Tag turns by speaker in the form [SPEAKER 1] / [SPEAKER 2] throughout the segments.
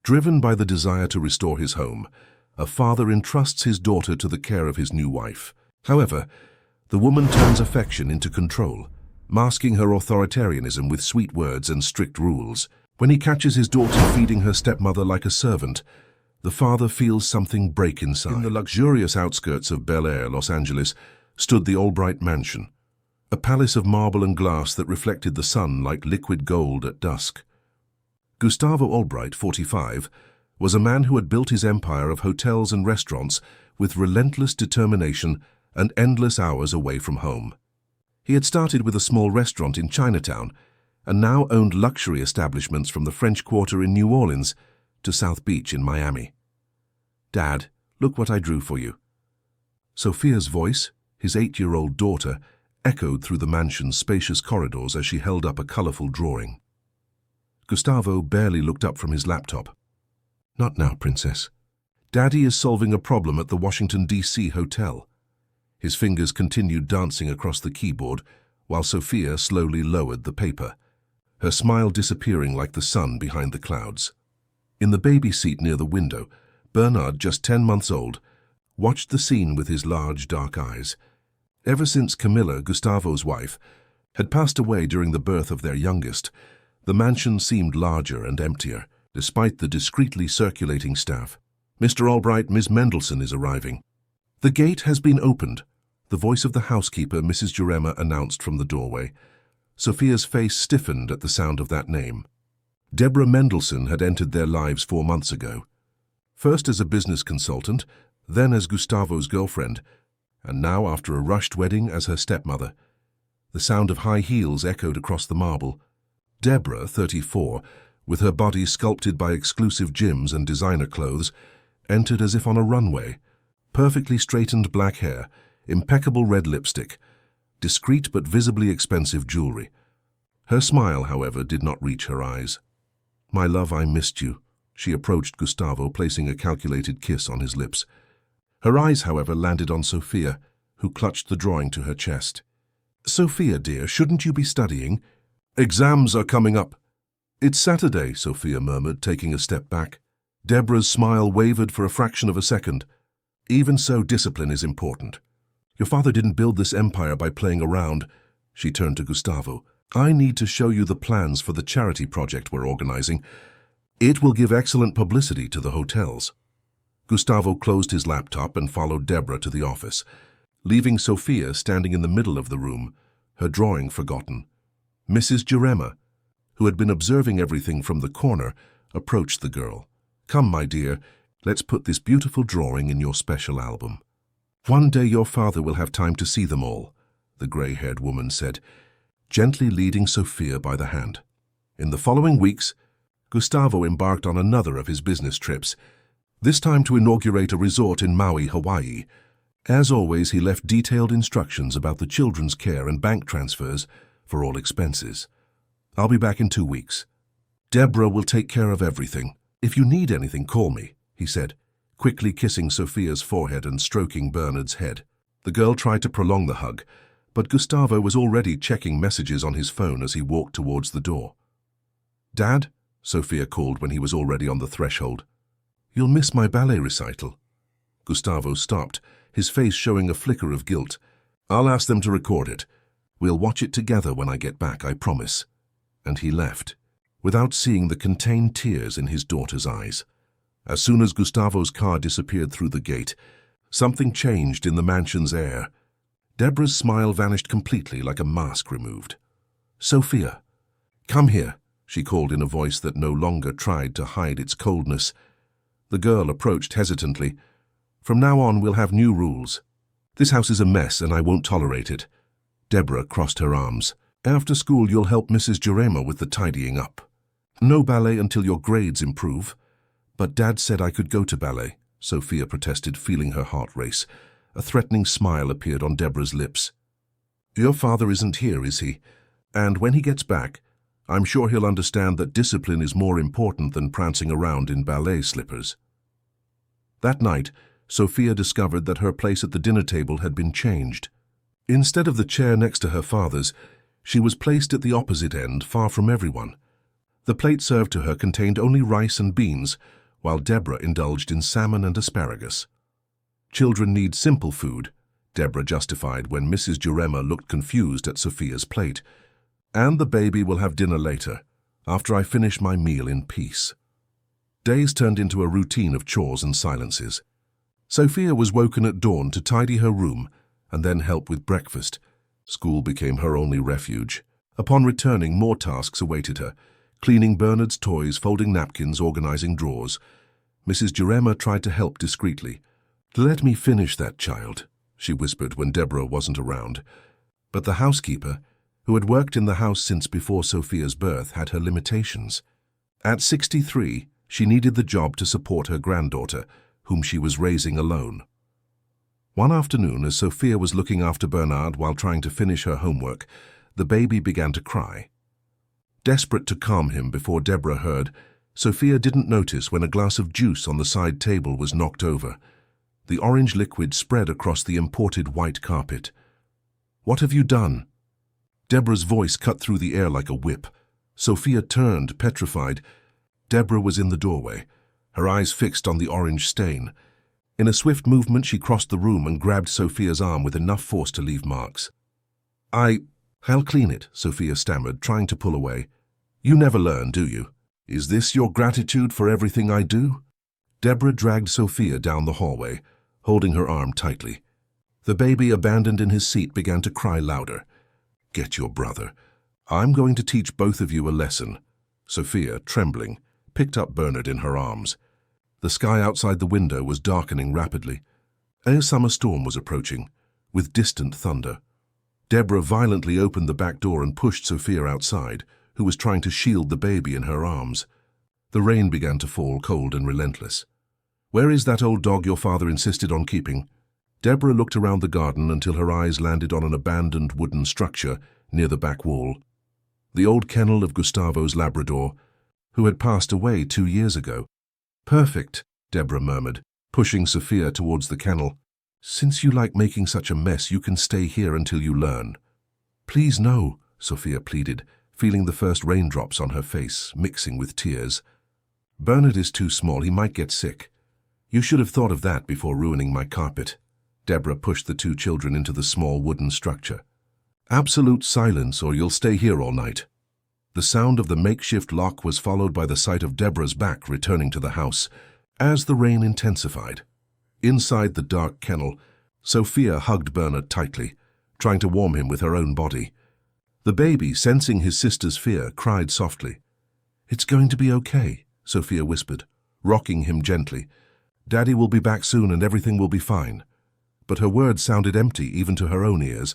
[SPEAKER 1] Driven by the desire to restore his home, a father entrusts his daughter to the care of his new wife. However, the woman turns affection into control, masking her authoritarianism with sweet words and strict rules. When he catches his daughter feeding her stepmother like a servant, the father feels something break inside. In the luxurious outskirts of Bel Air, Los Angeles, stood the Albright Mansion, a palace of marble and glass that reflected the sun like liquid gold at dusk. Gustavo Albright, 45, was a man who had built his empire of hotels and restaurants with relentless determination and endless hours away from home. He had started with a small restaurant in Chinatown and now owned luxury establishments from the French Quarter in New Orleans to South Beach in Miami. "Dad, look what I drew for you." Sophia's voice, his 8-year-old daughter, echoed through the mansion's spacious corridors as she held up a colorful drawing. Gustavo barely looked up from his laptop. "Not now, Princess. Daddy is solving a problem at the Washington, D.C. hotel." His fingers continued dancing across the keyboard while Sophia slowly lowered the paper, her smile disappearing like the sun behind the clouds. In the baby seat near the window, Bernard, just 10 months old, watched the scene with his large, dark eyes. Ever since Camilla, Gustavo's wife, had passed away during the birth of their youngest, the mansion seemed larger and emptier, despite the discreetly circulating staff. "Mr. Albright, Miss Mendelssohn is arriving." "The gate has been opened," the voice of the housekeeper, Mrs. Jurema, announced from the doorway. Sophia's face stiffened at the sound of that name. Deborah Mendelssohn had entered their lives 4 months ago. First as a business consultant, then as Gustavo's girlfriend, and now, after a rushed wedding, as her stepmother. The sound of high heels echoed across the marble. Deborah, 34, with her body sculpted by exclusive gyms and designer clothes, entered as if on a runway. Perfectly straightened black hair, impeccable red lipstick, discreet but visibly expensive jewelry. Her smile, however, did not reach her eyes. "My love, I missed you." She approached Gustavo, placing a calculated kiss on his lips. Her eyes, however, landed on Sophia, who clutched the drawing to her chest. "Sophia, dear, shouldn't you be studying?" "Exams are coming up." "It's Saturday," Sophia murmured, taking a step back. Deborah's smile wavered for a fraction of a second. "Even so, discipline is important. Your father didn't build this empire by playing around." She turned to Gustavo. "I need to show you the plans for the charity project we're organizing. It will give excellent publicity to the hotels." Gustavo closed his laptop and followed Deborah to the office, leaving Sophia standing in the middle of the room, her drawing forgotten. Mrs. Jurema, who had been observing everything from the corner, approached the girl. "Come, my dear, let's put this beautiful drawing in your special album. One day your father will have time to see them all," the gray-haired woman said, gently leading Sophia by the hand. In the following weeks, Gustavo embarked on another of his business trips, this time to inaugurate a resort in Maui, Hawaii. As always, he left detailed instructions about the children's care and bank transfers for all expenses. "I'll be back in 2 weeks. Deborah will take care of everything. If you need anything, call me," he said, quickly kissing Sophia's forehead and stroking Bernard's head. The girl tried to prolong the hug, but Gustavo was already checking messages on his phone as he walked towards the door. "Dad?" Sophia called when he was already on the threshold. "You'll miss my ballet recital." Gustavo stopped, his face showing a flicker of guilt. "I'll ask them to record it. We'll watch it together when I get back, I promise." And he left, without seeing the contained tears in his daughter's eyes. As soon as Gustavo's car disappeared through the gate, something changed in the mansion's air. Deborah's smile vanished completely like a mask removed. "Sophia, come here," she called in a voice that no longer tried to hide its coldness. The girl approached hesitantly. "From now on, we'll have new rules. This house is a mess and I won't tolerate it." Deborah crossed her arms. "After school, you'll help Mrs. Jurema with the tidying up. No ballet until your grades improve." "But Dad said I could go to ballet," Sophia protested, feeling her heart race. A threatening smile appeared on Deborah's lips. "Your father isn't here, is he? And when he gets back, I'm sure he'll understand that discipline is more important than prancing around in ballet slippers." That night, Sophia discovered that her place at the dinner table had been changed. Instead of the chair next to her father's, she was placed at the opposite end, far from everyone. The plate served to her contained only rice and beans, while Deborah indulged in salmon and asparagus. Children need simple food, Deborah justified when Mrs. Jurema looked confused at Sophia's plate. And the baby will have dinner later, after I finish my meal in peace. Days turned into a routine of chores and silences. Sophia was woken at dawn to tidy her room and then help with breakfast. School became her only refuge. Upon returning, more tasks awaited her: cleaning Bernard's toys, folding napkins, organizing drawers. Mrs. Jurema tried to help discreetly. "Let me finish that, child," she whispered when Deborah wasn't around. But the housekeeper, who had worked in the house since before Sophia's birth, had her limitations. At 63, she needed the job to support her granddaughter, whom she was raising alone. One afternoon, as Sophia was looking after Bernard while trying to finish her homework, the baby began to cry. Desperate to calm him before Deborah heard, Sophia didn't notice when a glass of juice on the side table was knocked over. The orange liquid spread across the imported white carpet. "What have you done?" Deborah's voice cut through the air like a whip. Sophia turned, petrified. Deborah was in the doorway, her eyes fixed on the orange stain. In a swift movement, she crossed the room and grabbed Sophia's arm with enough force to leave marks. I'll clean it," Sophia stammered, trying to pull away. "You never learn, do you? Is this your gratitude for everything I do?" Deborah dragged Sophia down the hallway, holding her arm tightly. The baby, abandoned in his seat, began to cry louder. "Get your brother. I'm going to teach both of you a lesson." Sophia, trembling, picked up Bernard in her arms. The sky outside the window was darkening rapidly. A summer storm was approaching, with distant thunder. Deborah violently opened the back door and pushed Sophia outside, who was trying to shield the baby in her arms. The rain began to fall, cold and relentless. "Where is that old dog your father insisted on keeping?" Deborah looked around the garden until her eyes landed on an abandoned wooden structure near the back wall. The old kennel of Gustavo's Labrador, who had passed away 2 years ago. "Perfect," Deborah murmured, pushing Sophia towards the kennel. "Since you like making such a mess, you can stay here until you learn." "Please no," Sophia pleaded, feeling the first raindrops on her face, mixing with tears. "Bernard is too small, he might get sick. You should have thought of that before ruining my carpet." Deborah pushed the 2 children into the small wooden structure. "Absolute silence, or you'll stay here all night." The sound of the makeshift lock was followed by the sight of Deborah's back returning to the house, as the rain intensified. Inside the dark kennel, Sophia hugged Bernard tightly, trying to warm him with her own body. The baby, sensing his sister's fear, cried softly. "It's going to be okay," Sophia whispered, rocking him gently. "Daddy will be back soon and everything will be fine." But her words sounded empty even to her own ears.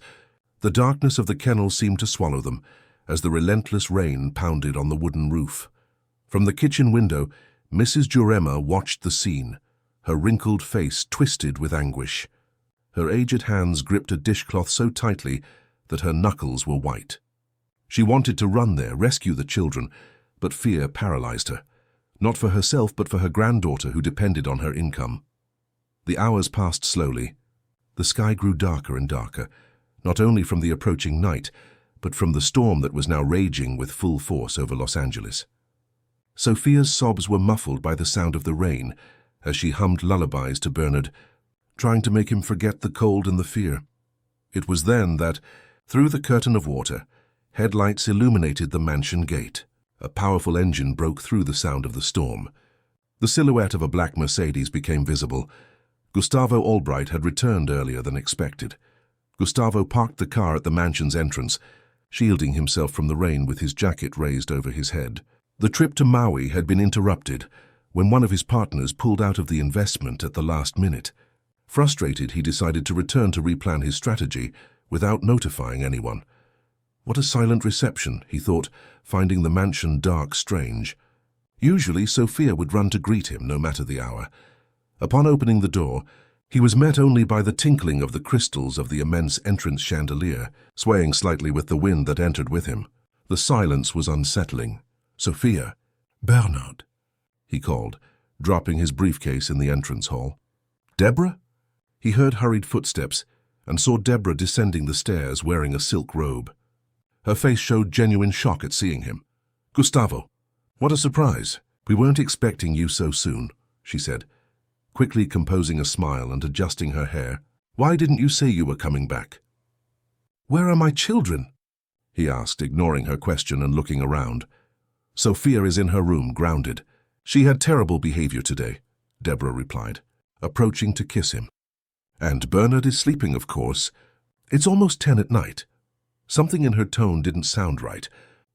[SPEAKER 1] The darkness of the kennel seemed to swallow them, as the relentless rain pounded on the wooden roof. From the kitchen window, Mrs. Jurema watched the scene, her wrinkled face twisted with anguish. Her aged hands gripped a dishcloth so tightly that her knuckles were white. She wanted to run there, rescue the children, but fear paralyzed her, not for herself but for her granddaughter who depended on her income. The hours passed slowly. The sky grew darker and darker, not only from the approaching night, but from the storm that was now raging with full force over Los Angeles. Sophia's sobs were muffled by the sound of the rain as she hummed lullabies to Bernard, trying to make him forget the cold and the fear. It was then that, through the curtain of water, headlights illuminated the mansion gate. A powerful engine broke through the sound of the storm. The silhouette of a black Mercedes became visible. Gustavo Albright had returned earlier than expected. Gustavo parked the car at the mansion's entrance, shielding himself from the rain with his jacket raised over his head. The trip to Maui had been interrupted when one of his partners pulled out of the investment at the last minute. Frustrated, he decided to return to replan his strategy without notifying anyone. What a silent reception, he thought, finding the mansion dark strange. Usually, Sophia would run to greet him, no matter the hour. Upon opening the door, he was met only by the tinkling of the crystals of the immense entrance chandelier, swaying slightly with the wind that entered with him. The silence was unsettling. "Sophia." "Bernard," he called, dropping his briefcase in the entrance hall. "Deborah?" He heard hurried footsteps and saw Deborah descending the stairs wearing a silk robe. Her face showed genuine shock at seeing him. "Gustavo, What a surprise. We weren't expecting you so soon, she said, quickly composing a smile and adjusting her hair. Why didn't you say you were coming back? Where are my children? He asked, ignoring her question and looking around. Sophia is in her room, grounded. She had terrible behavior today, Deborah replied, approaching to kiss him. And Bernard is sleeping, of course. It's almost 10 at night. Something in her tone didn't sound right.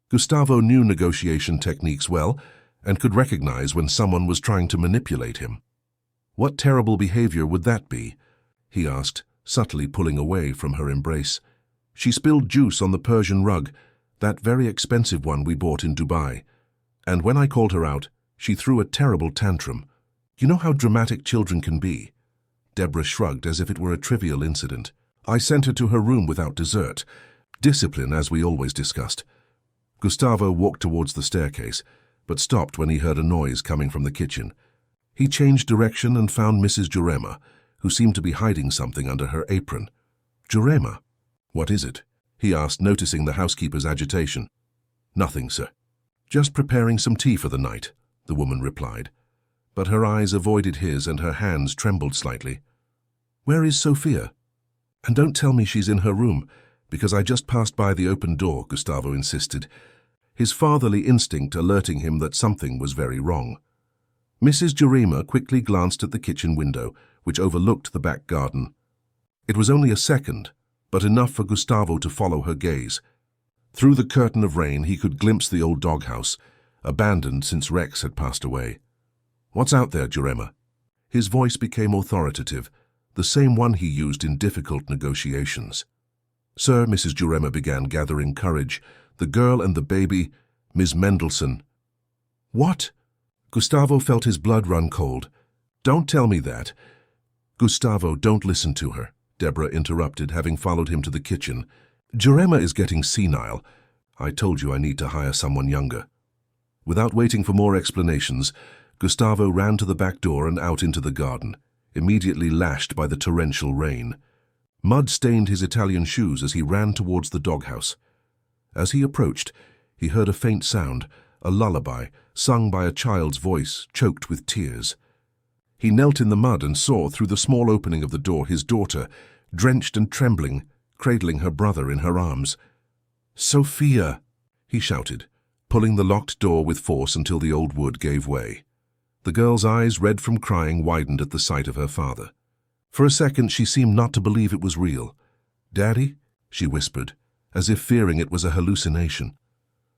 [SPEAKER 1] Gustavo knew negotiation techniques well and could recognize when someone was trying to manipulate him. What terrible behavior would that be? He asked, subtly pulling away from her embrace. She spilled juice on the Persian rug, that very expensive one we bought in Dubai. And when I called her out, she threw a terrible tantrum. You know how dramatic children can be. Deborah shrugged as if it were a trivial incident. I sent her to her room without dessert. Discipline, as we always discussed. Gustavo walked towards the staircase, but stopped when he heard a noise coming from the kitchen. He changed direction and found Mrs. Jurema, who seemed to be hiding something under her apron. Jurema? What is it? He asked, noticing the housekeeper's agitation. Nothing, sir. Just preparing some tea for the night, the woman replied. But her eyes avoided his and her hands trembled slightly. Where is Sophia? And don't tell me she's in her room, because I just passed by the open door, Gustavo insisted, his fatherly instinct alerting him that something was very wrong. Mrs. Jurema quickly glanced at the kitchen window, which overlooked the back garden. It was only a second, but enough for Gustavo to follow her gaze. Through the curtain of rain he could glimpse the old doghouse, abandoned since Rex had passed away. What's out there, Jurema? His voice became authoritative, the same one he used in difficult negotiations. Sir, Mrs. Jurema began, gathering courage. The girl and the baby, Ms. Mendelssohn. What? Gustavo felt his blood run cold. Don't tell me that. Gustavo, don't listen to her, Deborah interrupted, having followed him to the kitchen. Jurema is getting senile. I told you I need to hire someone younger. Without waiting for more explanations, Gustavo ran to the back door and out into the garden, immediately lashed by the torrential rain. Mud stained his Italian shoes as he ran towards the doghouse. As he approached, he heard a faint sound, a lullaby, sung by a child's voice, choked with tears. He knelt in the mud and saw, through the small opening of the door, his daughter, drenched and trembling, cradling her brother in her arms. "Sophia!" he shouted, pulling the locked door with force until the old wood gave way. The girl's eyes, red from crying, widened at the sight of her father. For a second she seemed not to believe it was real. "Daddy?" she whispered, as if fearing it was a hallucination.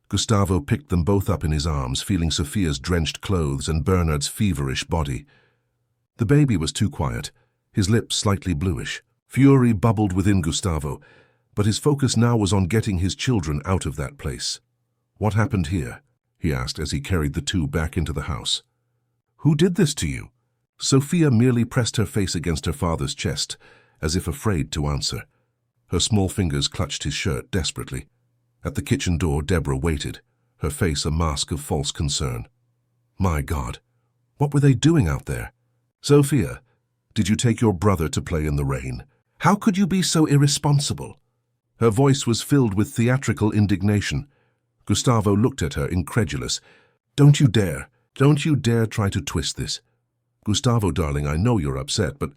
[SPEAKER 1] Gustavo picked them both up in his arms, feeling Sophia's drenched clothes and Bernard's feverish body. The baby was too quiet, his lips slightly bluish. Fury bubbled within Gustavo, but his focus now was on getting his children out of that place. "What happened here?" he asked as he carried the two back into the house. "Who did this to you?" Sophia merely pressed her face against her father's chest, as if afraid to answer. Her small fingers clutched his shirt desperately. At the kitchen door, Deborah waited, her face a mask of false concern. "My God, what were they doing out there?" "Sophia, did you take your brother to play in the rain? How could you be so irresponsible?" Her voice was filled with theatrical indignation. Gustavo looked at her, incredulous. Don't you dare try to twist this." "Gustavo, darling, I know you're upset, but—"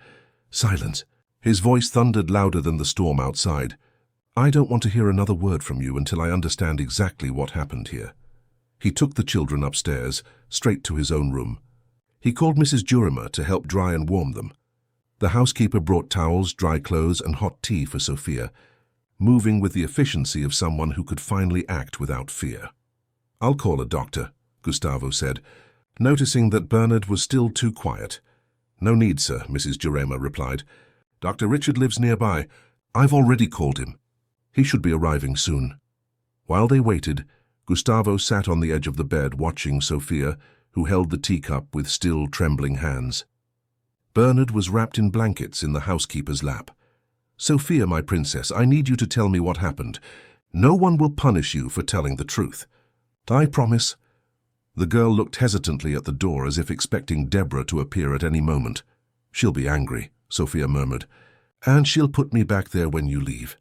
[SPEAKER 1] "Silence." His voice thundered louder than the storm outside. "I don't want to hear another word from you until I understand exactly what happened here." He took the children upstairs, straight to his own room. He called Mrs. Jurema to help dry and warm them. The housekeeper brought towels, dry clothes, and hot tea for Sophia, moving with the efficiency of someone who could finally act without fear. "I'll call a doctor," Gustavo said, noticing that Bernard was still too quiet. "No need, sir," Mrs. Jurema replied. "Dr. Richard lives nearby. I've already called him. He should be arriving soon." While they waited, Gustavo sat on the edge of the bed watching Sophia, who held the teacup with still trembling hands. Bernard was wrapped in blankets in the housekeeper's lap. "Sophia, my princess, I need you to tell me what happened. No one will punish you for telling the truth." "I promise." The girl looked hesitantly at the door as if expecting Deborah to appear at any moment. "She'll be angry," Sophia murmured, "and she'll put me back there when you leave."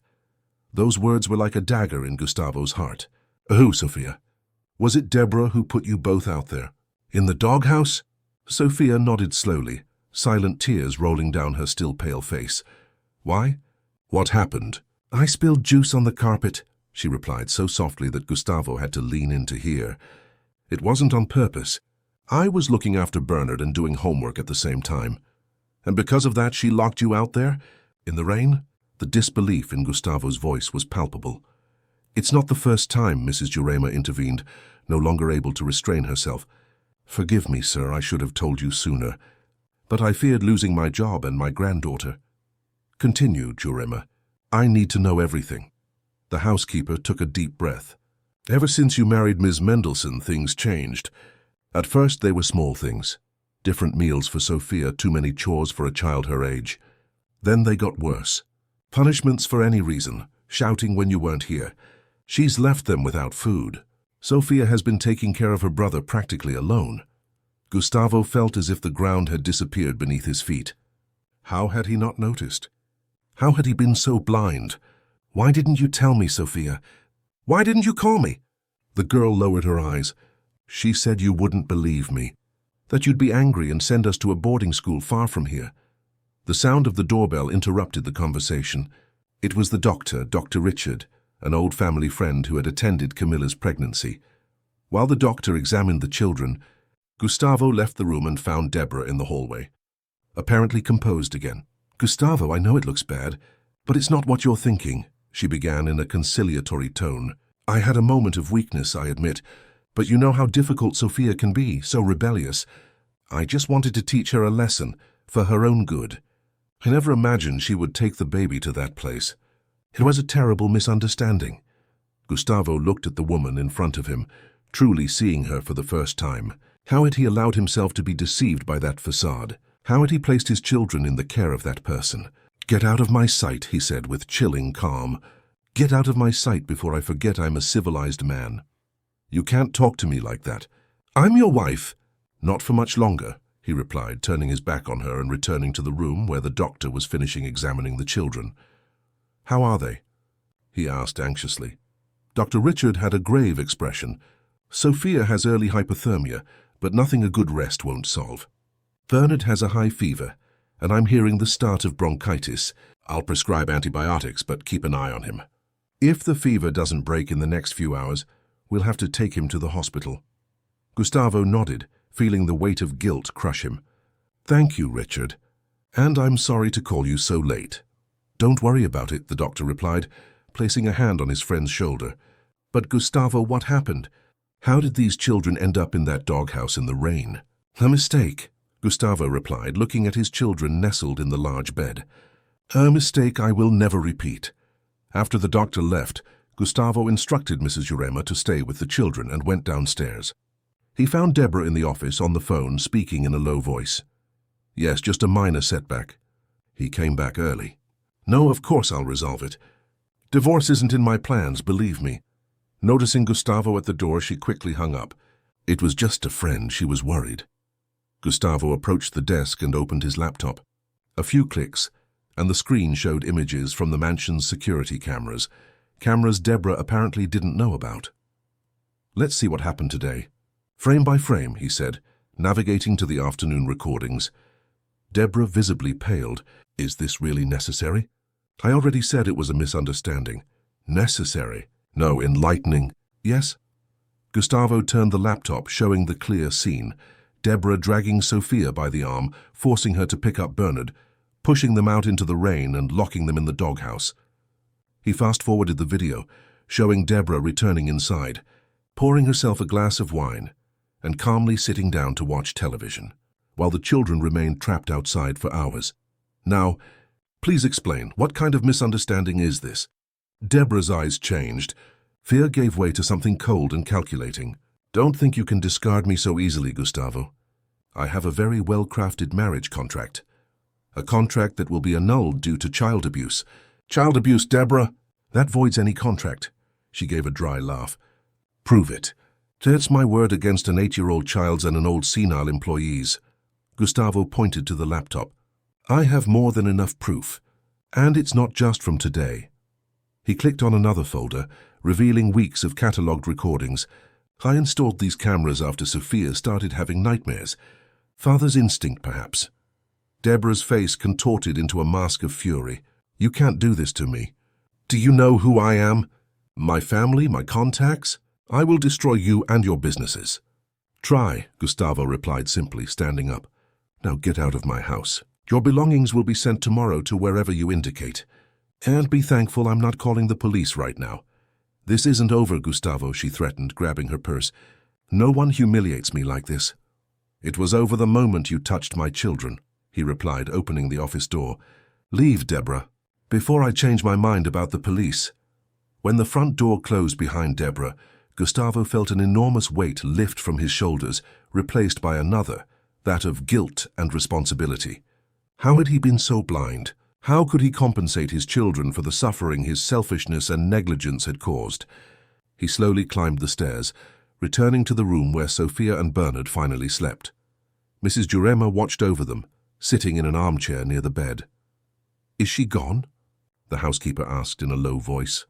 [SPEAKER 1] Those words were like a dagger in Gustavo's heart. "Who, Sophia? Was it Deborah who put you both out there? In the doghouse? Sophia nodded slowly, silent tears rolling down her still pale face. Why? What happened? I spilled juice on the carpet, she replied so softly that Gustavo had to lean in to hear. It wasn't on purpose. I was looking after Bernard and doing homework at the same time. And because of that, she locked you out there? In the rain? The disbelief in Gustavo's voice was palpable. It's not the first time, Mrs. Jurema intervened, no longer able to restrain herself. Forgive me, sir, I should have told you sooner. But I feared losing my job and my granddaughter. Continue, Jurema. I need to know everything. The housekeeper took a deep breath. Ever since you married Ms. Mendelssohn, things changed. At first, they were small things. Different meals for Sophia, too many chores for a child her age. Then they got worse. Punishments for any reason, shouting when you weren't here. She's left them without food. Sophia has been taking care of her brother practically alone. Gustavo felt as if the ground had disappeared beneath his feet. How had he not noticed? How had he been so blind? Why didn't you tell me, Sophia? Why didn't you call me? The girl lowered her eyes. She said you wouldn't believe me, that you'd be angry and send us to a boarding school far from here. The sound of the doorbell interrupted the conversation. It was the doctor, Dr. Richard, an old family friend who had attended Camilla's pregnancy. While the doctor examined the children, Gustavo left the room and found Deborah in the hallway, apparently composed again. Gustavo, I know it looks bad, but it's not what you're thinking, she began in a conciliatory tone. I had a moment of weakness, I admit, but you know how difficult Sophia can be, so rebellious. I just wanted to teach her a lesson, for her own good. I never imagined she would take the baby to that place. It was a terrible misunderstanding. Gustavo looked at the woman in front of him, truly seeing her for the first time. How had he allowed himself to be deceived by that facade? How had he placed his children in the care of that person? Get out of my sight, he said with chilling calm. Get out of my sight before I forget I'm a civilized man. You can't talk to me like that. I'm your wife. Not for much longer, he replied, turning his back on her and returning to the room where the doctor was finishing examining the children. How are they? He asked anxiously. Dr. Richard had a grave expression. Sophia has early hypothermia, but nothing a good rest won't solve. Bernard has a high fever, and I'm hearing the start of bronchitis. I'll prescribe antibiotics, but keep an eye on him. If the fever doesn't break in the next few hours, we'll have to take him to the hospital. Gustavo nodded, feeling the weight of guilt crush him. Thank you, Richard. And I'm sorry to call you so late. Don't worry about it, the doctor replied, placing a hand on his friend's shoulder. But Gustavo, what happened? How did these children end up in that doghouse in the rain? A mistake, Gustavo replied, looking at his children nestled in the large bed. A mistake I will never repeat. After the doctor left, Gustavo instructed Mrs. Jurema to stay with the children and went downstairs. He found Deborah in the office on the phone, speaking in a low voice. Yes, just a minor setback. He came back early. No, of course I'll resolve it. Divorce isn't in my plans, believe me. Noticing Gustavo at the door, she quickly hung up. It was just a friend, she was worried. Gustavo approached the desk and opened his laptop. A few clicks, and the screen showed images from the mansion's security cameras. Cameras Deborah apparently didn't know about. Let's see what happened today. Frame by frame, he said, navigating to the afternoon recordings. Deborah visibly paled. Is this really necessary? I already said it was a misunderstanding. Necessary? No, enlightening. Yes? Gustavo turned the laptop, showing the clear scene. Deborah dragging Sophia by the arm, forcing her to pick up Bernard, pushing them out into the rain and locking them in the doghouse. He fast-forwarded the video, showing Deborah returning inside, pouring herself a glass of wine, and calmly sitting down to watch television, while the children remained trapped outside for hours. Now, please explain, what kind of misunderstanding is this? Deborah's eyes changed. Fear gave way to something cold and calculating. Don't think you can discard me so easily, Gustavo. I have a very well-crafted marriage contract. A contract that will be annulled due to child abuse. Child abuse, Deborah? That voids any contract. She gave a dry laugh. Prove it. That's my word against an 8-year-old child's and an old senile employee's. Gustavo pointed to the laptop. I have more than enough proof. And it's not just from today. He clicked on another folder, revealing weeks of catalogued recordings. I installed these cameras after Sophia started having nightmares. Father's instinct, perhaps. Deborah's face contorted into a mask of fury. You can't do this to me. Do you know who I am? My family, my contacts? I will destroy you and your businesses. Try, Gustavo replied simply, standing up. Now get out of my house. Your belongings will be sent tomorrow to wherever you indicate. And be thankful I'm not calling the police right now. This isn't over, Gustavo, she threatened, grabbing her purse. No one humiliates me like this. It was over the moment you touched my children, he replied, opening the office door. Leave, Deborah, before I change my mind about the police. When the front door closed behind Deborah, Gustavo felt an enormous weight lift from his shoulders, replaced by another, that of guilt and responsibility. How had he been so blind? How could he compensate his children for the suffering his selfishness and negligence had caused? He slowly climbed the stairs, returning to the room where Sophia and Bernard finally slept. Mrs. Jurema watched over them, sitting in an armchair near the bed. Is she gone? The housekeeper asked in a low voice.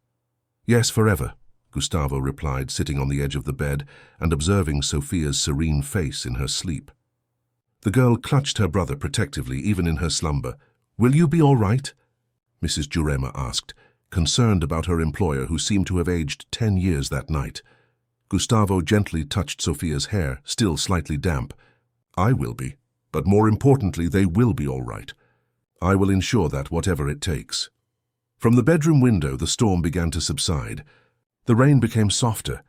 [SPEAKER 1] Yes, forever, Gustavo replied, sitting on the edge of the bed and observing Sophia's serene face in her sleep. The girl clutched her brother protectively, even in her slumber. Will you be all right? Mrs. Jurema asked, concerned about her employer who seemed to have aged 10 years that night. Gustavo gently touched Sophia's hair, still slightly damp. I will be, but more importantly, they will be all right. I will ensure that, whatever it takes. From the bedroom window, the storm began to subside. The rain became softer,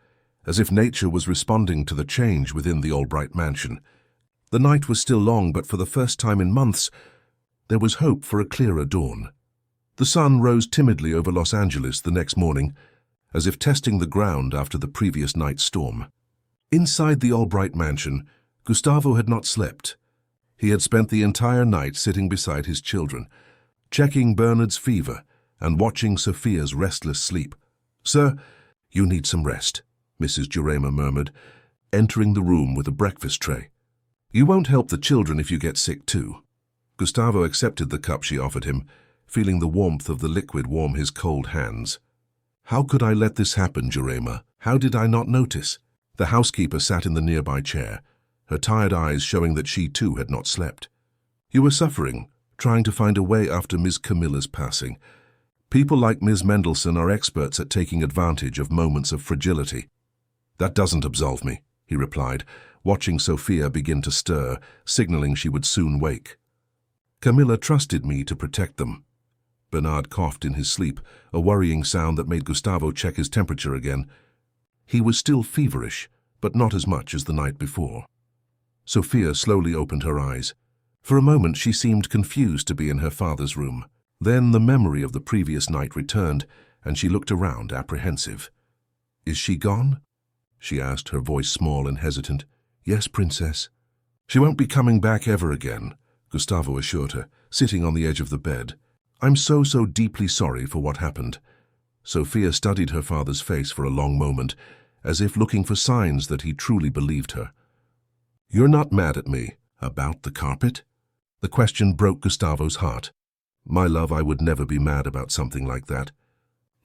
[SPEAKER 1] as if nature was responding to the change within the Albright mansion. The night was still long, but for the first time in months, there was hope for a clearer dawn. The sun rose timidly over Los Angeles the next morning, as if testing the ground after the previous night's storm. Inside the Albright mansion, Gustavo had not slept. He had spent the entire night sitting beside his children, checking Bernard's fever and watching Sophia's restless sleep. Sir, you need some rest, Mrs. Jurema murmured, entering the room with a breakfast tray. You won't help the children if you get sick too. Gustavo accepted the cup she offered him, feeling the warmth of the liquid warm his cold hands. How could I let this happen, Jurema? How did I not notice? The housekeeper sat in the nearby chair, her tired eyes showing that she too had not slept. You were suffering, trying to find a way after Ms. Camilla's passing. People like Ms. Mendelssohn are experts at taking advantage of moments of fragility. That doesn't absolve me, he replied, watching Sophia begin to stir, signaling she would soon wake. Camilla trusted me to protect them. Bernard coughed in his sleep, a worrying sound that made Gustavo check his temperature again. He was still feverish, but not as much as the night before. Sophia slowly opened her eyes. For a moment she seemed confused to be in her father's room. Then the memory of the previous night returned, and she looked around, apprehensive. Is she gone? She asked, her voice small and hesitant. Yes, Princess. She won't be coming back ever again, Gustavo assured her, sitting on the edge of the bed. I'm so deeply sorry for what happened. Sophia studied her father's face for a long moment, as if looking for signs that he truly believed her. You're not mad at me about the carpet? The question broke Gustavo's heart. My love, I would never be mad about something like that.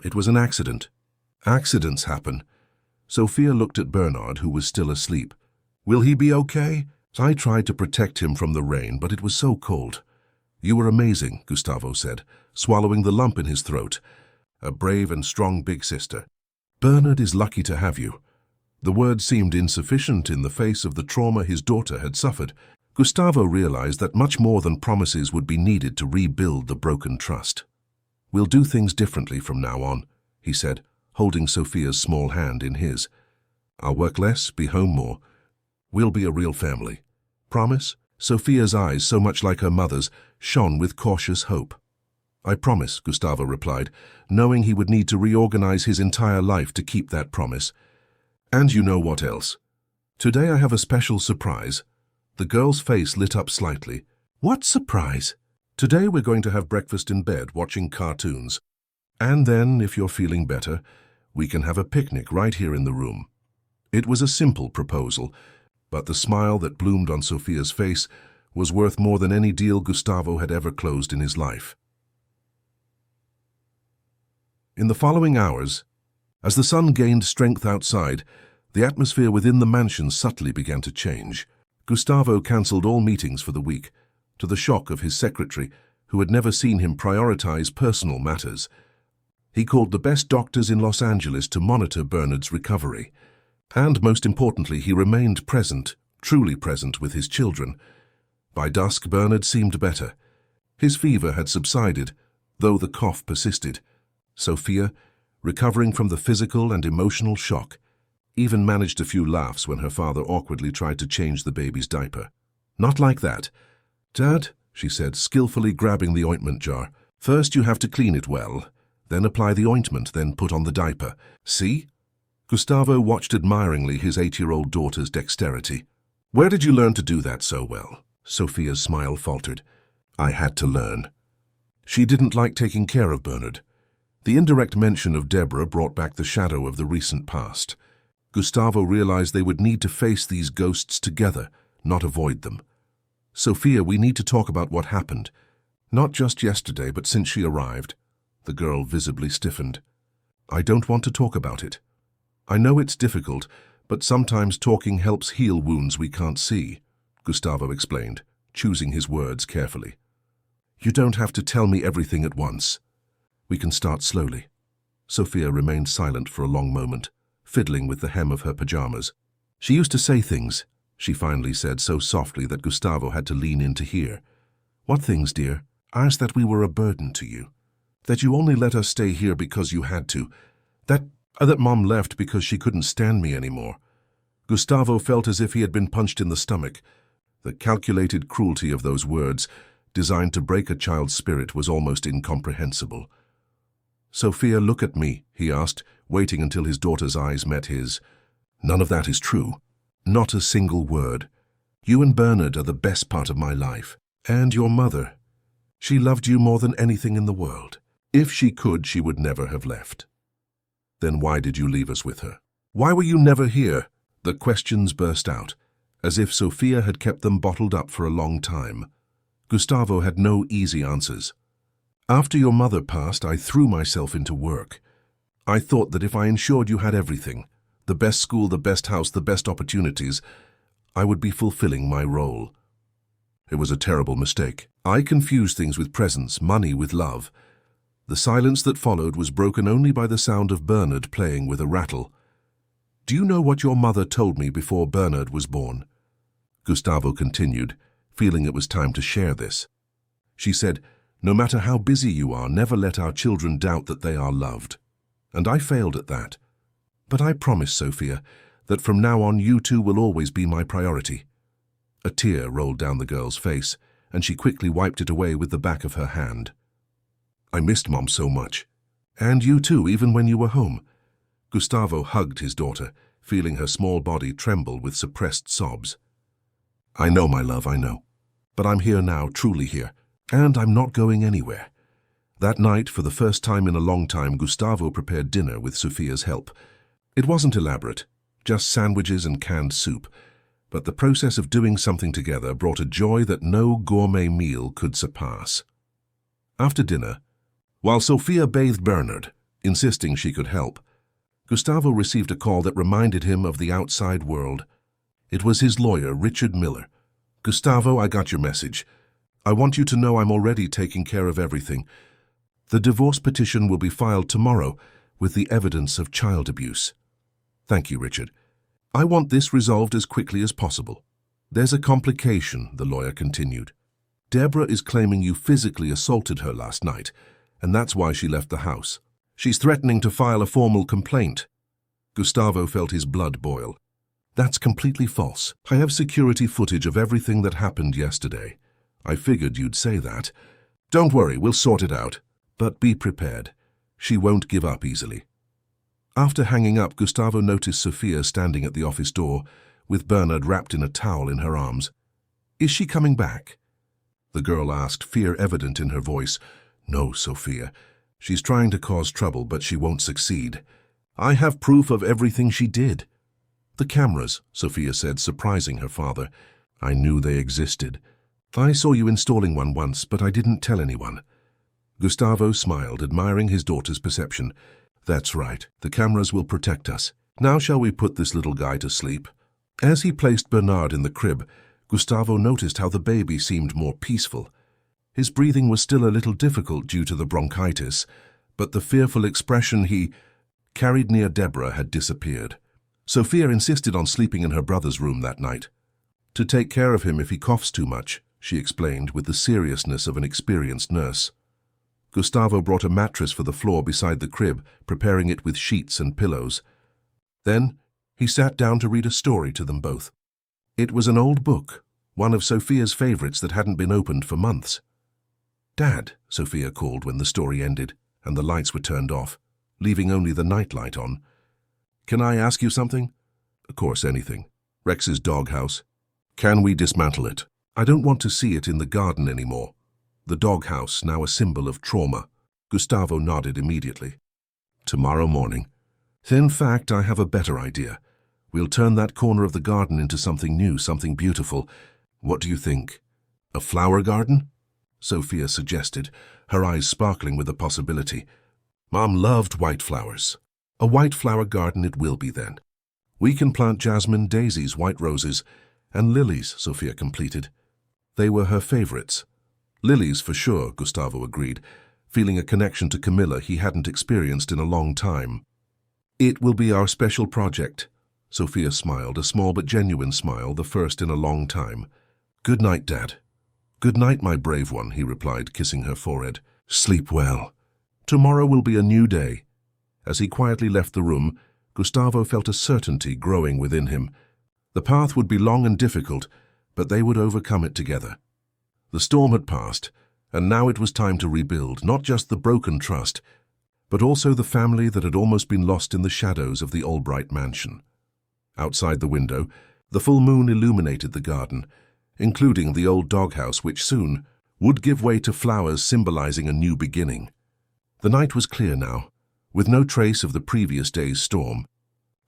[SPEAKER 1] It was an accident. Accidents happen. Sophia looked at Bernard, who was still asleep. Will he be okay? I tried to protect him from the rain, but it was so cold. You were amazing, Gustavo said, swallowing the lump in his throat. A brave and strong big sister. Bernard is lucky to have you. The words seemed insufficient in the face of the trauma his daughter had suffered. Gustavo realized that much more than promises would be needed to rebuild the broken trust. We'll do things differently from now on, he said, holding Sophia's small hand in his. I'll work less, be home more. We'll be a real family. Promise? Sophia's eyes, so much like her mother's, shone with cautious hope. I promise, Gustavo replied, knowing he would need to reorganize his entire life to keep that promise. And you know what else? Today I have a special surprise. The girl's face lit up slightly. What surprise? Today we're going to have breakfast in bed watching cartoons. And then, if you're feeling better, we can have a picnic right here in the room. It was a simple proposal, but the smile that bloomed on Sophia's face was worth more than any deal Gustavo had ever closed in his life. In the following hours, as the sun gained strength outside, The atmosphere within the mansion subtly began to change. Gustavo cancelled all meetings for the week, to the shock of his secretary, who had never seen him prioritize personal matters. He called the best doctors in Los Angeles to monitor Bernard's recovery. And most importantly, he remained present, truly present with his children. By dusk, Bernard seemed better. His fever had subsided, though the cough persisted. Sophia, recovering from the physical and emotional shock, even managed a few laughs when her father awkwardly tried to change the baby's diaper. "Not like that. Dad," she said, skillfully grabbing the ointment jar. "First you have to clean it well, then apply the ointment, then put on the diaper. See?" Gustavo watched admiringly his 8-year-old daughter's dexterity. "Where did you learn to do that so well?" Sophia's smile faltered. "I had to learn." She didn't like taking care of Bernard. The indirect mention of Deborah brought back the shadow of the recent past. Gustavo realized they would need to face these ghosts together, not avoid them. "Sophia, we need to talk about what happened. Not just yesterday, but since she arrived." The girl visibly stiffened. "I don't want to talk about it. I know it's difficult, but sometimes talking helps heal wounds we can't see," Gustavo explained, choosing his words carefully. "You don't have to tell me everything at once. We can start slowly." Sophia remained silent for a long moment, fiddling with the hem of her pajamas. "She used to say things," she finally said so softly that Gustavo had to lean in to hear. "What things, dear?" "Asked that we were a burden to you. That you only let us stay here because you had to. That Mom left because she couldn't stand me anymore." Gustavo felt as if he had been punched in the stomach. The calculated cruelty of those words, designed to break a child's spirit, was almost incomprehensible. "Sophia, look at me," he asked, waiting until his daughter's eyes met his. "None of that is true. Not a single word. You and Bernard are the best part of my life. And your mother. She loved you more than anything in the world. If she could, she would never have left." "Then why did you leave us with her? Why were you never here?" The questions burst out, as if Sophia had kept them bottled up for a long time. Gustavo had no easy answers. "After your mother passed, I threw myself into work. I thought that if I ensured you had everything, the best school, the best house, the best opportunities, I would be fulfilling my role. It was a terrible mistake. I confused things with presents, money with love." The silence that followed was broken only by the sound of Bernard playing with a rattle. "Do you know what your mother told me before Bernard was born?" Gustavo continued, feeling it was time to share this. "She said, 'No matter how busy you are, never let our children doubt that they are loved.' And I failed at that. But I promise, Sophia, that from now on you two will always be my priority." A tear rolled down the girl's face, and she quickly wiped it away with the back of her hand. "I missed Mom so much. And you too, even when you were home." Gustavo hugged his daughter, feeling her small body tremble with suppressed sobs. "I know, my love, I know. But I'm here now, truly here. And I'm not going anywhere." That night, for the first time in a long time, Gustavo prepared dinner with Sophia's help. It wasn't elaborate, just sandwiches and canned soup. But the process of doing something together brought a joy that no gourmet meal could surpass. After dinner, while Sophia bathed Bernard, insisting she could help, Gustavo received a call that reminded him of the outside world. It was his lawyer, Richard Miller. "Gustavo, I got your message. I want you to know I'm already taking care of everything. The divorce petition will be filed tomorrow with the evidence of child abuse." "Thank you, Richard. I want this resolved as quickly as possible." "There's a complication," the lawyer continued. "Deborah is claiming you physically assaulted her last night, and that's why she left the house. She's threatening to file a formal complaint." Gustavo felt his blood boil. "That's completely false. I have security footage of everything that happened yesterday. I figured you'd say that. Don't worry, we'll sort it out. But be prepared. She won't give up easily." After hanging up, Gustavo noticed Sophia standing at the office door, with Bernard wrapped in a towel in her arms. "Is she coming back?" the girl asked, fear evident in her voice. "No, Sophia. She's trying to cause trouble, but she won't succeed. I have proof of everything she did." "The cameras," Sophia said, surprising her father. "I knew they existed. I saw you installing one once, but I didn't tell anyone." Gustavo smiled, admiring his daughter's perception. "That's right. The cameras will protect us. Now shall we put this little guy to sleep? As he placed Bernard in the crib, Gustavo noticed how the baby seemed more peaceful. His breathing was still a little difficult due to the bronchitis, but the fearful expression he carried near Deborah had disappeared. Sophia insisted on sleeping in her brother's room that night. To take care of him if he coughs too much, she explained with the seriousness of an experienced nurse. Gustavo brought a mattress for the floor beside the crib, preparing it with sheets and pillows. Then he sat down to read a story to them both. It was an old book, one of Sophia's favorites that hadn't been opened for months. "Dad," Sophia called when the story ended and the lights were turned off, leaving only the nightlight on. "Can I ask you something?" "Of course, anything." "Rex's doghouse. Can we dismantle it? I don't want to see it in the garden anymore." The doghouse, now a symbol of trauma. Gustavo nodded immediately. "Tomorrow morning. In fact, I have a better idea. We'll turn that corner of the garden into something new, something beautiful. What do you think? A flower garden?" Sophia suggested, her eyes sparkling with the possibility. "Mom loved white flowers. A white flower garden it will be then. We can plant jasmine, daisies, white roses, and lilies," Sophia completed. They were her favorites. Lilies for sure, Gustavo agreed, feeling a connection to Camilla he hadn't experienced in a long time. "It will be our special project." Sophia smiled, a small but genuine smile, the first in a long time. "Good night, Dad." "Good night, my brave one," he replied, kissing her forehead. "Sleep well. Tomorrow will be a new day." As he quietly left the room, Gustavo felt a certainty growing within him. The path would be long and difficult, but they would overcome it together. The storm had passed, and now it was time to rebuild not just the broken trust, but also the family that had almost been lost in the shadows of the Albright mansion. Outside the window, the full moon illuminated the garden, including the old doghouse which soon would give way to flowers symbolizing a new beginning. The night was clear now, with no trace of the previous day's storm.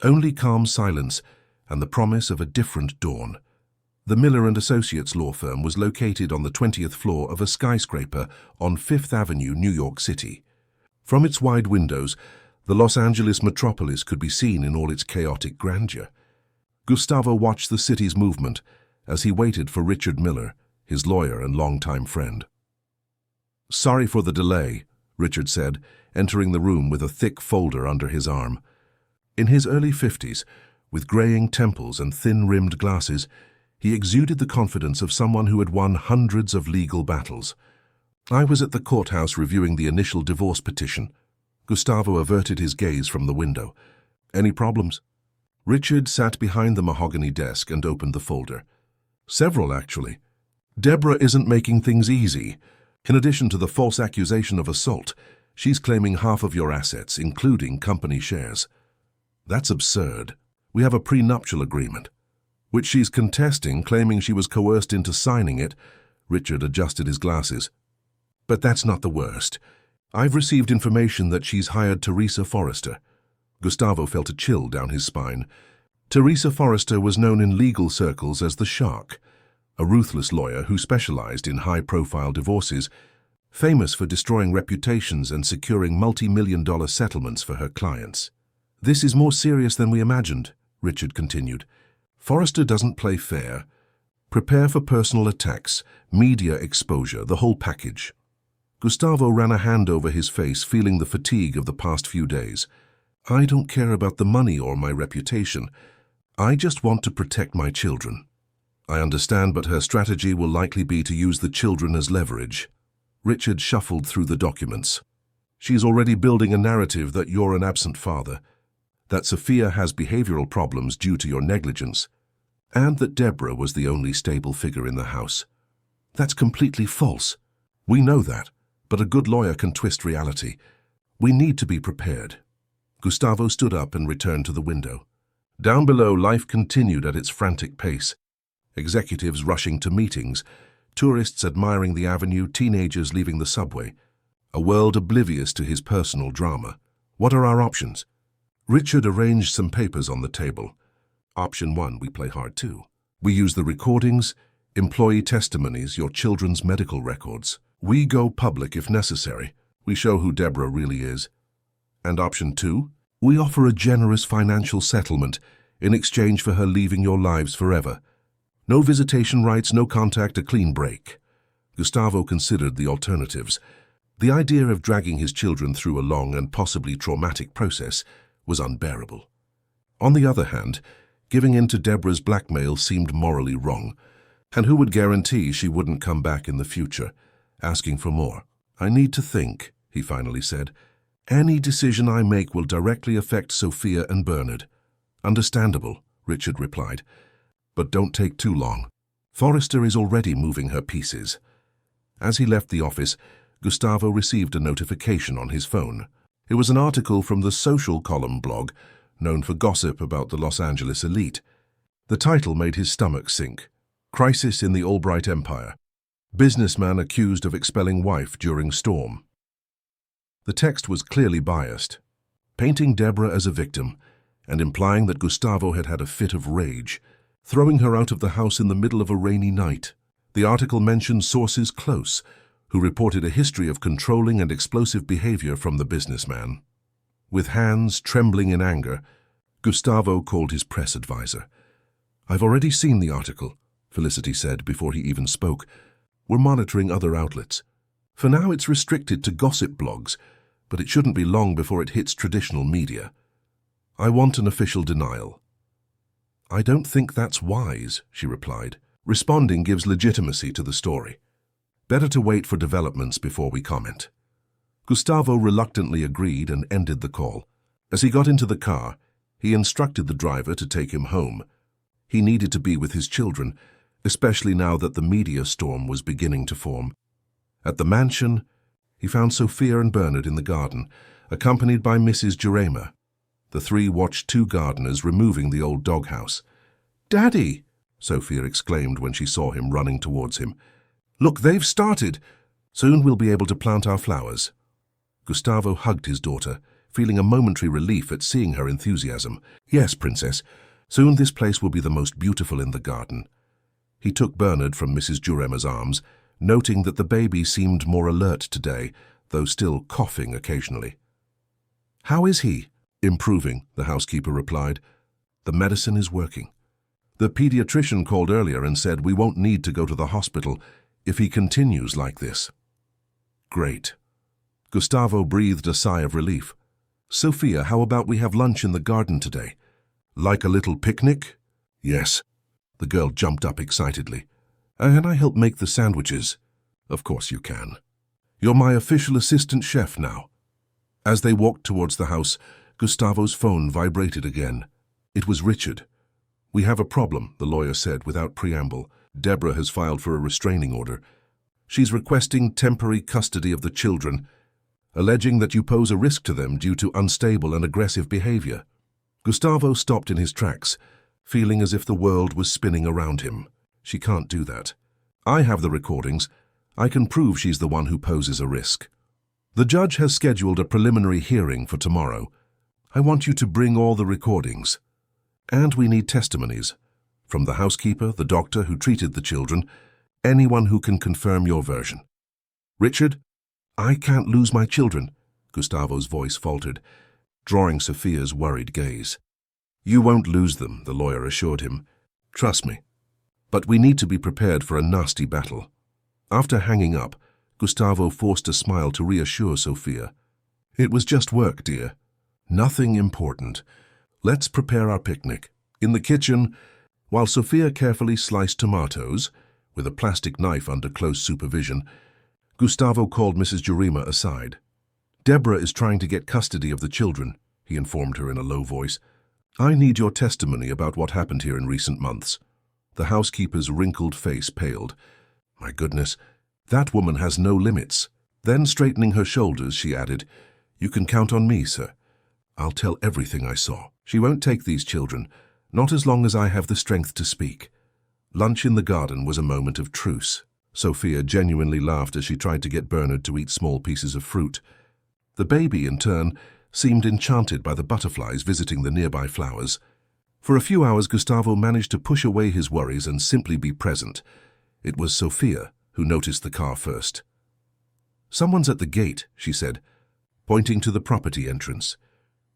[SPEAKER 1] Only calm silence and the promise of a different dawn. The Miller & Associates law firm was located on the 20th floor of a skyscraper on 5th Avenue, New York City. From its wide windows, the Los Angeles metropolis could be seen in all its chaotic grandeur. Gustavo watched the city's movement as he waited for Richard Miller, his lawyer and longtime friend. "Sorry for the delay," Richard said, entering the room with a thick folder under his arm. In his early 50s, with graying temples and thin-rimmed glasses, he exuded the confidence of someone who had won hundreds of legal battles. "I was at the courthouse reviewing the initial divorce petition." Gustavo averted his gaze from the window. "Any problems?" Richard sat behind the mahogany desk and opened the folder. "Several, actually. Deborah isn't making things easy. In addition to the false accusation of assault, she's claiming half of your assets, including company shares." "That's absurd. We have a prenuptial agreement." "Which she's contesting, claiming she was coerced into signing it." Richard adjusted his glasses. "But that's not the worst. I've received information that she's hired Teresa Forrester." Gustavo felt a chill down his spine. Teresa Forrester was known in legal circles as the Shark, a ruthless lawyer who specialized in high-profile divorces, famous for destroying reputations and securing multi-million-dollar settlements for her clients. "This is more serious than we imagined," Richard continued. "Forrester doesn't play fair. Prepare for personal attacks, media exposure, the whole package." Gustavo ran a hand over his face, feeling the fatigue of the past few days. "I don't care about the money or my reputation. I just want to protect my children." "I understand, but her strategy will likely be to use the children as leverage." Richard shuffled through the documents. "She's already building a narrative that you're an absent father, that Sophia has behavioral problems due to your negligence, and that Deborah was the only stable figure in the house." "That's completely false. We know that, but a good lawyer can twist reality. We need to be prepared." Gustavo stood up and returned to the window. Down below, life continued at its frantic pace. Executives rushing to meetings, tourists admiring the avenue, teenagers leaving the subway. A world oblivious to his personal drama. "What are our options?" Richard arranged some papers on the table. "Option 1, we play hard too. We use the recordings, employee testimonies, your children's medical records. We go public if necessary. We show who Deborah really is." "And option 2? We offer a generous financial settlement in exchange for her leaving your lives forever. No visitation rights, no contact, a clean break. Gustavo considered the alternatives. The idea of dragging his children through a long and possibly traumatic process was unbearable. On the other hand, giving in to Deborah's blackmail seemed morally wrong. And who would guarantee she wouldn't come back in the future, asking for more? I need to think, he finally said. Any decision I make will directly affect Sophia and Bernard. Understandable, Richard replied. But don't take too long. Forrester is already moving her pieces. As he left the office, Gustavo received a notification on his phone. It was an article from the Social Column blog, known for gossip about the Los Angeles elite. The title made his stomach sink. Crisis in the Albright Empire. Businessman accused of expelling wife during storm. The text was clearly biased, painting Deborah as a victim and implying that Gustavo had had a fit of rage, throwing her out of the house in the middle of a rainy night. The article mentioned sources close, who reported a history of controlling and explosive behavior from the businessman. With hands trembling in anger, Gustavo called his press advisor. I've already seen the article, Felicity said before he even spoke. We're monitoring other outlets. For now it's restricted to gossip blogs, but it shouldn't be long before it hits traditional media. I want an official denial. I don't think that's wise, she replied. Responding gives legitimacy to the story. Better to wait for developments before we comment. Gustavo reluctantly agreed and ended the call. As he got into the car, he instructed the driver to take him home. He needed to be with his children, especially now that the media storm was beginning to form. At the mansion, he found Sophia and Bernard in the garden, accompanied by Mrs. Jurema. The three watched two gardeners removing the old doghouse. "Daddy!" Sophia exclaimed when she saw him running towards him. "Look, they've started! Soon we'll be able to plant our flowers." Gustavo hugged his daughter, feeling a momentary relief at seeing her enthusiasm. "Yes, Princess. Soon this place will be the most beautiful in the garden." He took Bernard from Mrs. Jurema's arms, noting that the baby seemed more alert today, though still coughing occasionally. "How is he?" "Improving," the housekeeper replied. "The medicine is working. The pediatrician called earlier and said we won't need to go to the hospital if he continues like this." "Great." Gustavo breathed a sigh of relief. "Sophia, how about we have lunch in the garden today? Like a little picnic?" "Yes." The girl jumped up excitedly. "Can I help make the sandwiches?" "Of course you can. You're my official assistant chef now." As they walked towards the house, Gustavo's phone vibrated again. It was Richard. "We have a problem," the lawyer said without preamble. "Deborah has filed for a restraining order. She's requesting temporary custody of the children, alleging that you pose a risk to them due to unstable and aggressive behavior." Gustavo stopped in his tracks, feeling as if the world was spinning around him. "She can't do that. I have the recordings. I can prove she's the one who poses a risk. The judge has scheduled a preliminary hearing for tomorrow. I want you to bring all the recordings. And we need testimonies from the housekeeper, the doctor who treated the children, anyone who can confirm your version." "Richard, I can't lose my children," Gustavo's voice faltered, drawing Sophia's worried gaze. "You won't lose them," the lawyer assured him. "Trust me. But we need to be prepared for a nasty battle." After hanging up, Gustavo forced a smile to reassure Sophia. "It was just work, dear. Nothing important. Let's prepare our picnic." In the kitchen, while Sophia carefully sliced tomatoes, with a plastic knife under close supervision, Gustavo called Mrs. Jurema aside. "Deborah is trying to get custody of the children," he informed her in a low voice. "I need your testimony about what happened here in recent months." The housekeeper's wrinkled face paled. "My goodness, that woman has no limits." Then, straightening her shoulders, she added, "You can count on me, sir. I'll tell everything I saw. She won't take these children, not as long as I have the strength to speak." Lunch in the garden was a moment of truce. Sophia genuinely laughed as she tried to get Bernard to eat small pieces of fruit. The baby, in turn, seemed enchanted by the butterflies visiting the nearby flowers. For a few hours, Gustavo managed to push away his worries and simply be present. It was Sophia who noticed the car first. "Someone's at the gate," she said, pointing to the property entrance.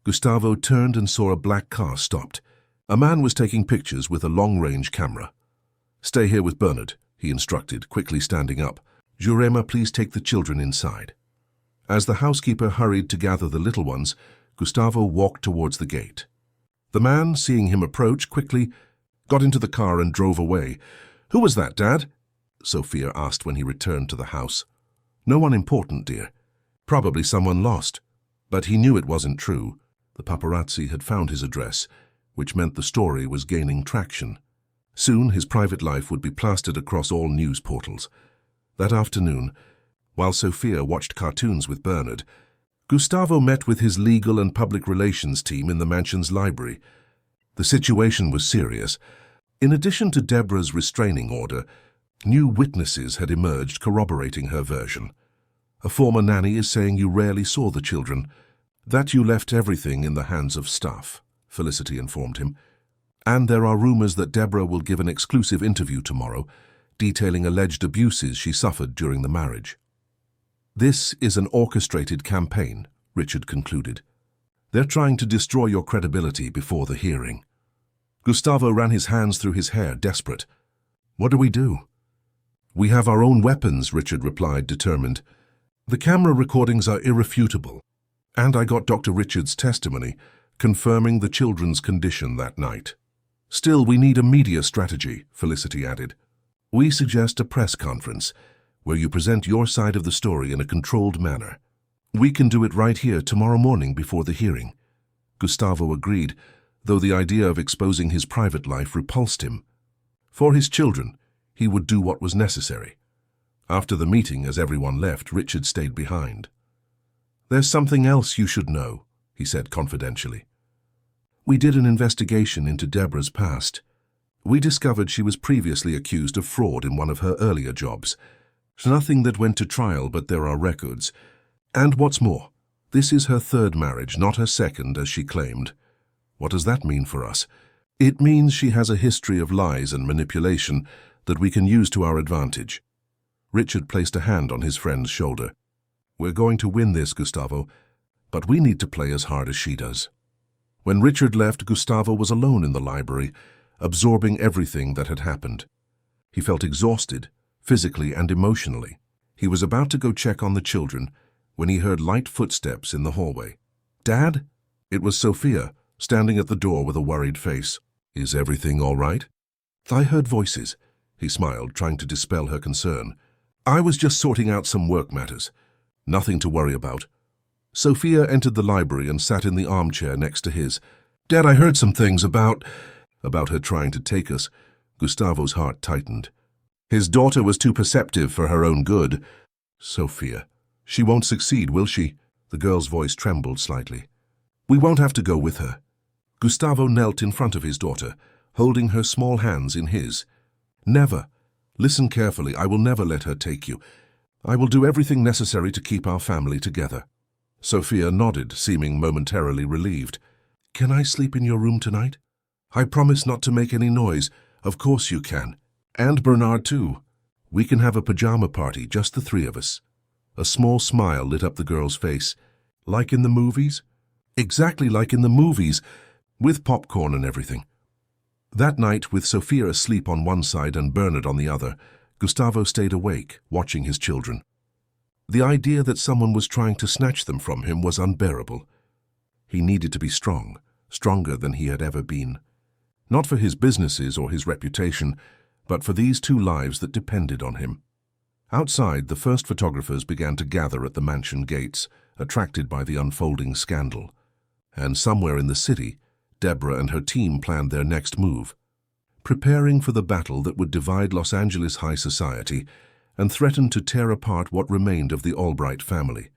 [SPEAKER 1] Gustavo turned and saw a black car stopped. A man was taking pictures with a long-range camera. "Stay here with Bernard," he instructed, quickly standing up. "Jurema, please take the children inside." As the housekeeper hurried to gather the little ones, Gustavo walked towards the gate. The man, seeing him approach, quickly got into the car and drove away. "Who was that, Dad?" Sophia asked when he returned to the house. "No one important, dear. Probably someone lost." But he knew it wasn't true. The paparazzi had found his address, which meant the story was gaining traction. Soon his private life would be plastered across all news portals. That afternoon, while Sophia watched cartoons with Bernard, Gustavo met with his legal and public relations team in the mansion's library. The situation was serious. In addition to Deborah's restraining order, new witnesses had emerged corroborating her version. "A former nanny is saying you rarely saw the children, that you left everything in the hands of staff," Felicity informed him. "And there are rumors that Deborah will give an exclusive interview tomorrow, detailing alleged abuses she suffered during the marriage." "This is an orchestrated campaign," Richard concluded. "They're trying to destroy your credibility before the hearing." Gustavo ran his hands through his hair, desperate. "What do we do?" "We have our own weapons," Richard replied, determined. "The camera recordings are irrefutable, and I got Dr. Richard's testimony, confirming the children's condition that night." "Still, we need a media strategy," Felicity added. "We suggest a press conference, where you present your side of the story in a controlled manner. We can do it right here tomorrow morning before the hearing." Gustavo agreed, though the idea of exposing his private life repulsed him. For his children, he would do what was necessary. After the meeting, as everyone left, Richard stayed behind. "There's something else you should know," he said confidentially. "We did an investigation into Deborah's past. We discovered she was previously accused of fraud in one of her earlier jobs. Nothing that went to trial, but there are records. And what's more, this is her third marriage, not her second, as she claimed. What does that mean for us? It means she has a history of lies and manipulation that we can use to our advantage." Richard placed a hand on his friend's shoulder. "We're going to win this, Gustavo, but we need to play as hard as she does." When Richard left, Gustavo was alone in the library, absorbing everything that had happened. He felt exhausted, physically and emotionally. He was about to go check on the children when he heard light footsteps in the hallway. "Dad?" It was Sophia, standing at the door with a worried face. "Is everything all right?" "I heard voices," he smiled, trying to dispel her concern. "I was just sorting out some work matters. Nothing to worry about." Sophia entered the library and sat in the armchair next to his. "Dad, I heard some things about her trying to take us." Gustavo's heart tightened. His daughter was too perceptive for her own good. "Sophia, she won't succeed, will she?" The girl's voice trembled slightly. "We won't have to go with her." Gustavo knelt in front of his daughter, holding her small hands in his. "Never. Listen carefully, I will never let her take you. I will do everything necessary to keep our family together." Sophia nodded, seeming momentarily relieved. "Can I sleep in your room tonight?" "I promise not to make any noise." "Of course you can. And Bernard too. We can have a pajama party, just the three of us." A small smile lit up the girl's face. "Like in the movies?" "Exactly like in the movies, with popcorn and everything." That night, with Sophia asleep on one side and Bernard on the other, Gustavo stayed awake, watching his children. The idea that someone was trying to snatch them from him was unbearable. He needed to be strong, stronger than he had ever been. Not for his businesses or his reputation, but for these two lives that depended on him. Outside, the first photographers began to gather at the mansion gates, attracted by the unfolding scandal. And somewhere in the city, Deborah and her team planned their next move, preparing for the battle that would divide Los Angeles high society and threaten to tear apart what remained of the Albright family.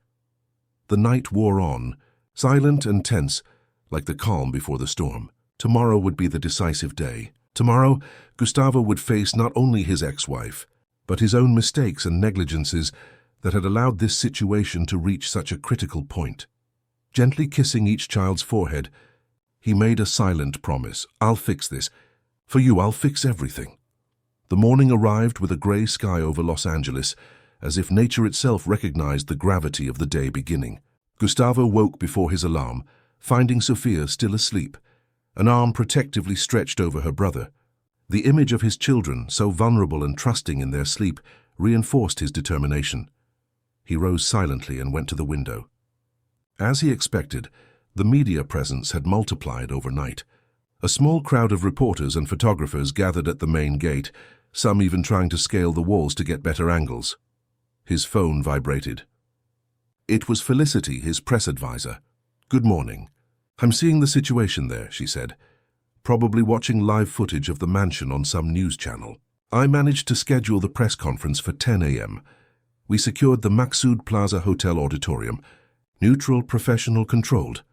[SPEAKER 1] The night wore on, silent and tense, like the calm before the storm. Tomorrow would be the decisive day. Tomorrow, Gustavo would face not only his ex-wife, but his own mistakes and negligences that had allowed this situation to reach such a critical point. Gently kissing each child's forehead, he made a silent promise. "I'll fix this. For you, I'll fix everything." The morning arrived with a gray sky over Los Angeles, as if nature itself recognized the gravity of the day beginning. Gustavo woke before his alarm, finding Sophia still asleep, an arm protectively stretched over her brother. The image of his children, so vulnerable and trusting in their sleep, reinforced his determination. He rose silently and went to the window. As he expected, the media presence had multiplied overnight. A small crowd of reporters and photographers gathered at the main gate, some even trying to scale the walls to get better angles. His phone vibrated. It was Felicity, his press advisor. "Good morning. I'm seeing the situation there," she said. "Probably watching live footage of the mansion on some news channel. I managed to schedule the press conference for 10 a.m. We secured the Maxud Plaza Hotel auditorium. Neutral, professional, controlled."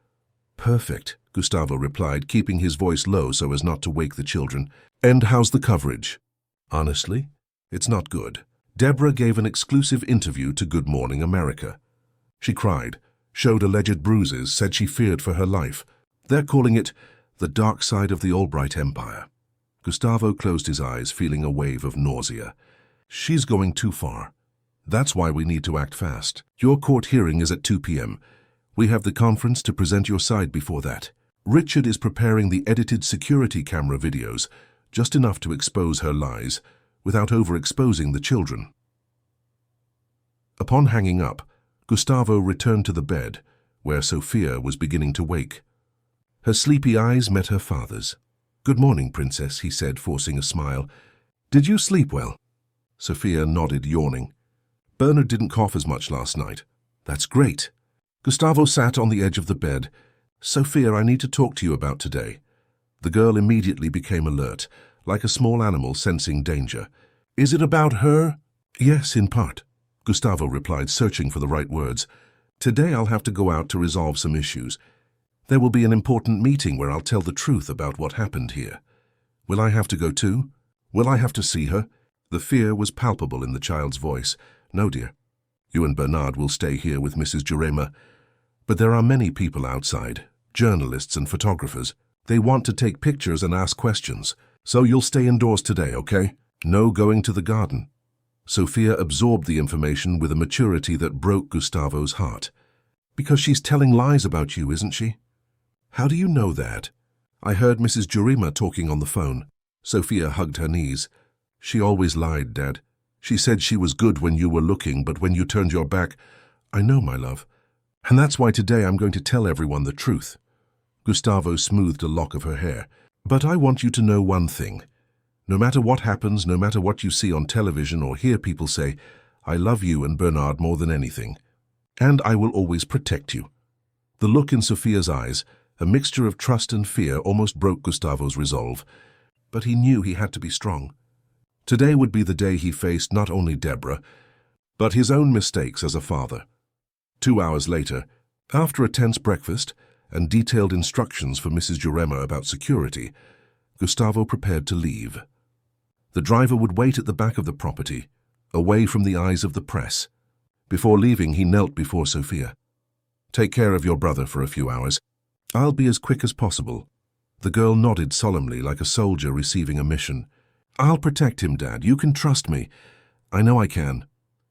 [SPEAKER 1] "Perfect," Gustavo replied, keeping his voice low so as not to wake the children. "And how's the coverage?" "Honestly, it's not good." Deborah gave an exclusive interview to Good Morning America. She cried, showed alleged bruises, said she feared for her life. "They're calling it the dark side of the Albright Empire." Gustavo closed his eyes, feeling a wave of nausea. "She's going too far. That's why we need to act fast. Your court hearing is at 2 p.m. We have the conference to present your side before that. Richard is preparing the edited security camera videos, just enough to expose her lies, without overexposing the children." Upon hanging up, Gustavo returned to the bed, where Sophia was beginning to wake. Her sleepy eyes met her father's. "Good morning, Princess," he said, forcing a smile. "Did you sleep well?" Sophia nodded, yawning. "Bernard didn't cough as much last night." "That's great." Gustavo sat on the edge of the bed. "Sophia, I need to talk to you about today." The girl immediately became alert, like a small animal sensing danger. "Is it about her?" "Yes, in part," Gustavo replied, searching for the right words. "Today I'll have to go out to resolve some issues. There will be an important meeting where I'll tell the truth about what happened here. Will I have to go too? Will I have to see her?" The fear was palpable in the child's voice. "No, dear. You and Bernard will stay here with Mrs. Jurema. But there are many people outside, journalists and photographers. They want to take pictures and ask questions. So you'll stay indoors today, okay? No going to the garden." Sophia absorbed the information with a maturity that broke Gustavo's heart. "Because she's telling lies about you, isn't she?" "How do you know that?" "I heard Mrs. Jurema talking on the phone." Sophia hugged her knees. "She always lied, Dad. She said she was good when you were looking, but when you turned your back—" "I know, my love. And that's why today I'm going to tell everyone the truth." Gustavo smoothed a lock of her hair. "But I want you to know one thing. No matter what happens, no matter what you see on television or hear people say, I love you and Bernard more than anything. And I will always protect you." The look in Sophia's eyes, a mixture of trust and fear, almost broke Gustavo's resolve. But he knew he had to be strong. Today would be the day he faced not only Deborah, but his own mistakes as a father. 2 hours later, after a tense breakfast and detailed instructions for Mrs. Jurema about security, Gustavo prepared to leave. The driver would wait at the back of the property, away from the eyes of the press. Before leaving, he knelt before Sophia. "Take care of your brother for a few hours. I'll be as quick as possible." The girl nodded solemnly, like a soldier receiving a mission. "I'll protect him, Dad. You can trust me." "I know I can."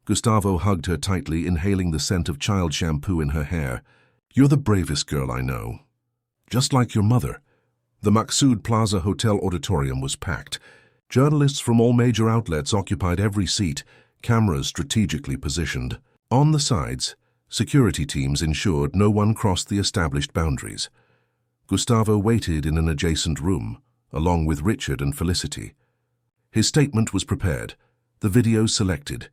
[SPEAKER 1] Gustavo hugged her tightly, inhaling the scent of child shampoo in her hair. "You're the bravest girl I know. Just like your mother." The Maxud Plaza Hotel auditorium was packed. Journalists from all major outlets occupied every seat, cameras strategically positioned. On the sides, security teams ensured no one crossed the established boundaries. Gustavo waited in an adjacent room, along with Richard and Felicity. His statement was prepared, the videos selected,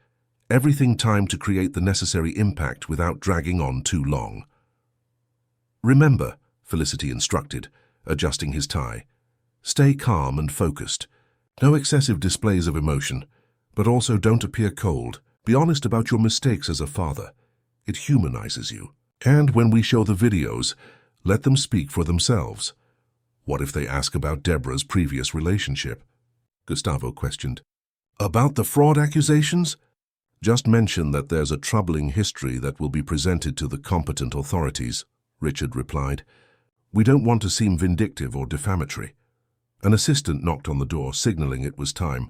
[SPEAKER 1] everything timed to create the necessary impact without dragging on too long. "Remember," Felicity instructed, adjusting his tie, "stay calm and focused. No excessive displays of emotion, but also don't appear cold. Be honest about your mistakes as a father. It humanizes you. And when we show the videos, let them speak for themselves." "What if they ask about Deborah's previous relationship?" Gustavo questioned. "About the fraud accusations?" "Just mention that there's a troubling history that will be presented to the competent authorities," Richard replied. "We don't want to seem vindictive or defamatory." An assistant knocked on the door, signaling it was time.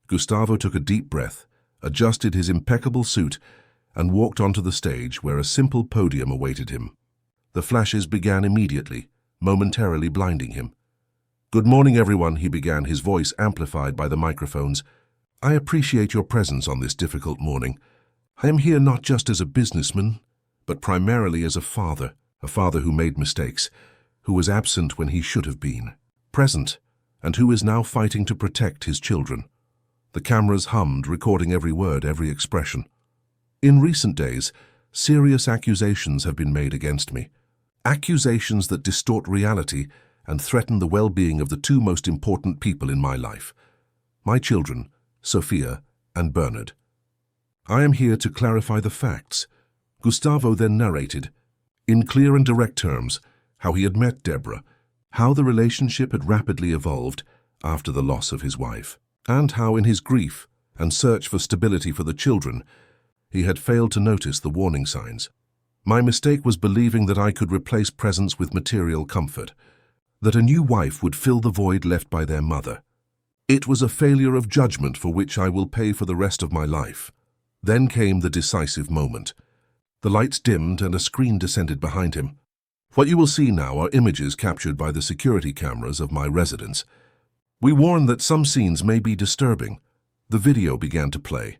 [SPEAKER 1] Gustavo took a deep breath, adjusted his impeccable suit, and walked onto the stage where a simple podium awaited him. The flashes began immediately, momentarily blinding him. "Good morning, everyone," he began, his voice amplified by the microphones. "I appreciate your presence on this difficult morning. I am here not just as a businessman, but primarily as a father who made mistakes, who was absent when he should have been, present, and who is now fighting to protect his children." The cameras hummed, recording every word, every expression. "In recent days, serious accusations have been made against me. Accusations that distort reality and threaten the well-being of the two most important people in my life. My children, Sophia and Bernard. I am here to clarify the facts." Gustavo then narrated, in clear and direct terms, how he had met Deborah, how the relationship had rapidly evolved after the loss of his wife, and how in his grief and search for stability for the children, he had failed to notice the warning signs. "My mistake was believing that I could replace presence with material comfort, that a new wife would fill the void left by their mother. It was a failure of judgment for which I will pay for the rest of my life." Then came the decisive moment. The lights dimmed and a screen descended behind him. "What you will see now are images captured by the security cameras of my residence. We warn that some scenes may be disturbing." The video began to play.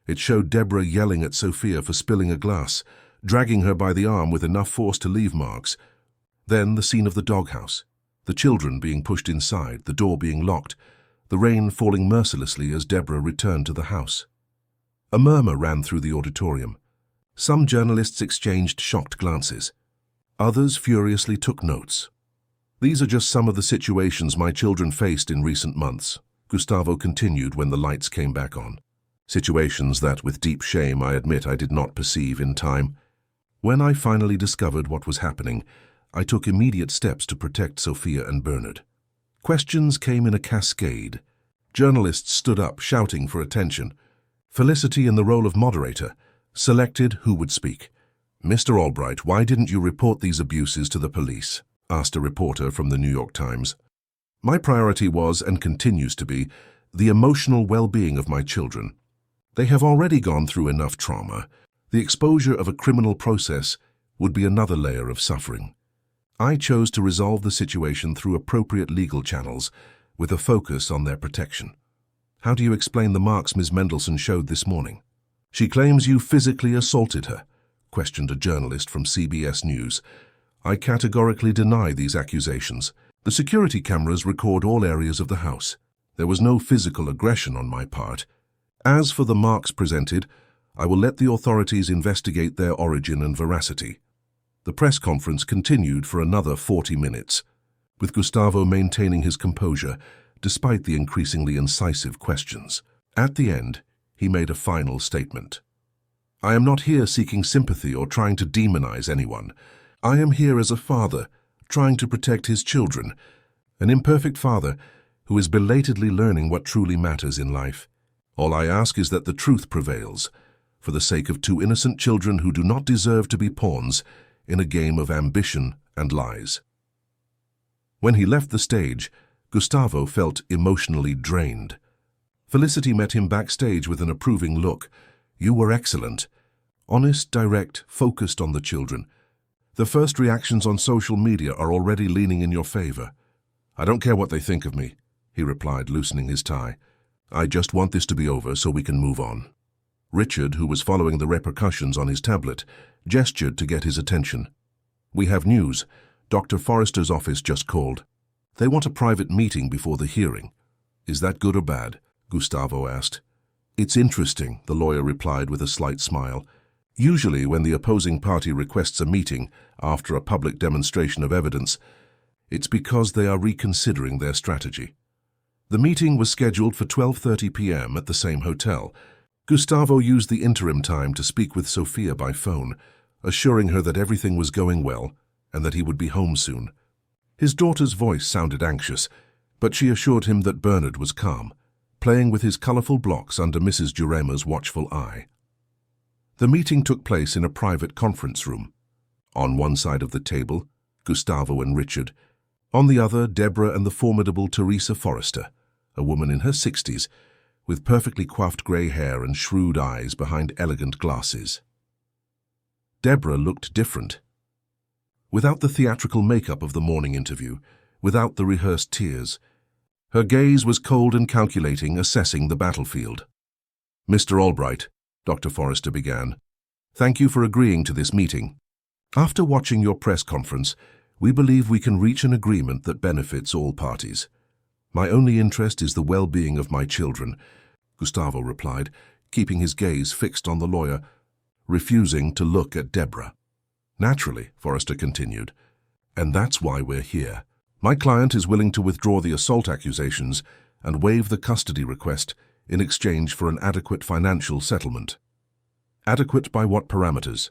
[SPEAKER 1] It showed Deborah yelling at Sophia for spilling a glass, dragging her by the arm with enough force to leave marks. Then the scene of the doghouse, the children being pushed inside, the door being locked, the rain falling mercilessly as Deborah returned to the house. A murmur ran through the auditorium. Some journalists exchanged shocked glances. Others furiously took notes. "These are just some of the situations my children faced in recent months," Gustavo continued when the lights came back on. "Situations that, with deep shame, I admit I did not perceive in time. When I finally discovered what was happening, I took immediate steps to protect Sophia and Bernard." Questions came in a cascade. Journalists stood up, shouting for attention. Felicity, in the role of moderator, selected who would speak. "Mr. Albright, why didn't you report these abuses to the police?" asked a reporter from the New York Times. "My priority was, and continues to be, the emotional well-being of my children. They have already gone through enough trauma. The exposure of a criminal process would be another layer of suffering. I chose to resolve the situation through appropriate legal channels, with a focus on their protection." "How do you explain the marks Ms. Mendelssohn showed this morning?" "She claims you physically assaulted her," questioned a journalist from CBS News. "I categorically deny these accusations. The security cameras record all areas of the house. There was no physical aggression on my part. As for the marks presented, I will let the authorities investigate their origin and veracity." The press conference continued for another 40 minutes, with Gustavo maintaining his composure despite the increasingly incisive questions. At the end, he made a final statement. "I am not here seeking sympathy or trying to demonize anyone. I am here as a father, trying to protect his children, an imperfect father who is belatedly learning what truly matters in life. All I ask is that the truth prevails, for the sake of two innocent children who do not deserve to be pawns in a game of ambition and lies." When he left the stage, Gustavo felt emotionally drained. Felicity met him backstage with an approving look. "You were excellent. Honest, direct, focused on the children. The first reactions on social media are already leaning in your favor." "I don't care what they think of me," he replied, loosening his tie. "I just want this to be over so we can move on." Richard, who was following the repercussions on his tablet, gestured to get his attention. "We have news. Dr. Forrester's office just called. They want a private meeting before the hearing." "Is that good or bad?" Gustavo asked. "It's interesting," the lawyer replied with a slight smile. "Usually when the opposing party requests a meeting after a public demonstration of evidence, it's because they are reconsidering their strategy." The meeting was scheduled for 12:30 p.m. at the same hotel. Gustavo used the interim time to speak with Sophia by phone, assuring her that everything was going well and that he would be home soon. His daughter's voice sounded anxious, but she assured him that Bernard was calm, playing with his colorful blocks under Mrs. Jurema's watchful eye. The meeting took place in a private conference room. On one side of the table, Gustavo and Richard. On the other, Deborah and the formidable Teresa Forrester, a woman in her 60s, with perfectly coiffed grey hair and shrewd eyes behind elegant glasses. Deborah looked different. without the theatrical makeup of the morning interview, without the rehearsed tears. Her gaze was cold and calculating, assessing the battlefield. "Mr. Albright," Dr. Forrester began, "thank you for agreeing to this meeting. After watching your press conference, we believe we can reach an agreement that benefits all parties. My only interest is the well-being of my children," Gustavo replied, keeping his gaze fixed on the lawyer, refusing to look at Deborah. "Naturally," Forrester continued, "and that's why we're here. My client is willing to withdraw the assault accusations and waive the custody request in exchange for an adequate financial settlement." "Adequate by what parameters?"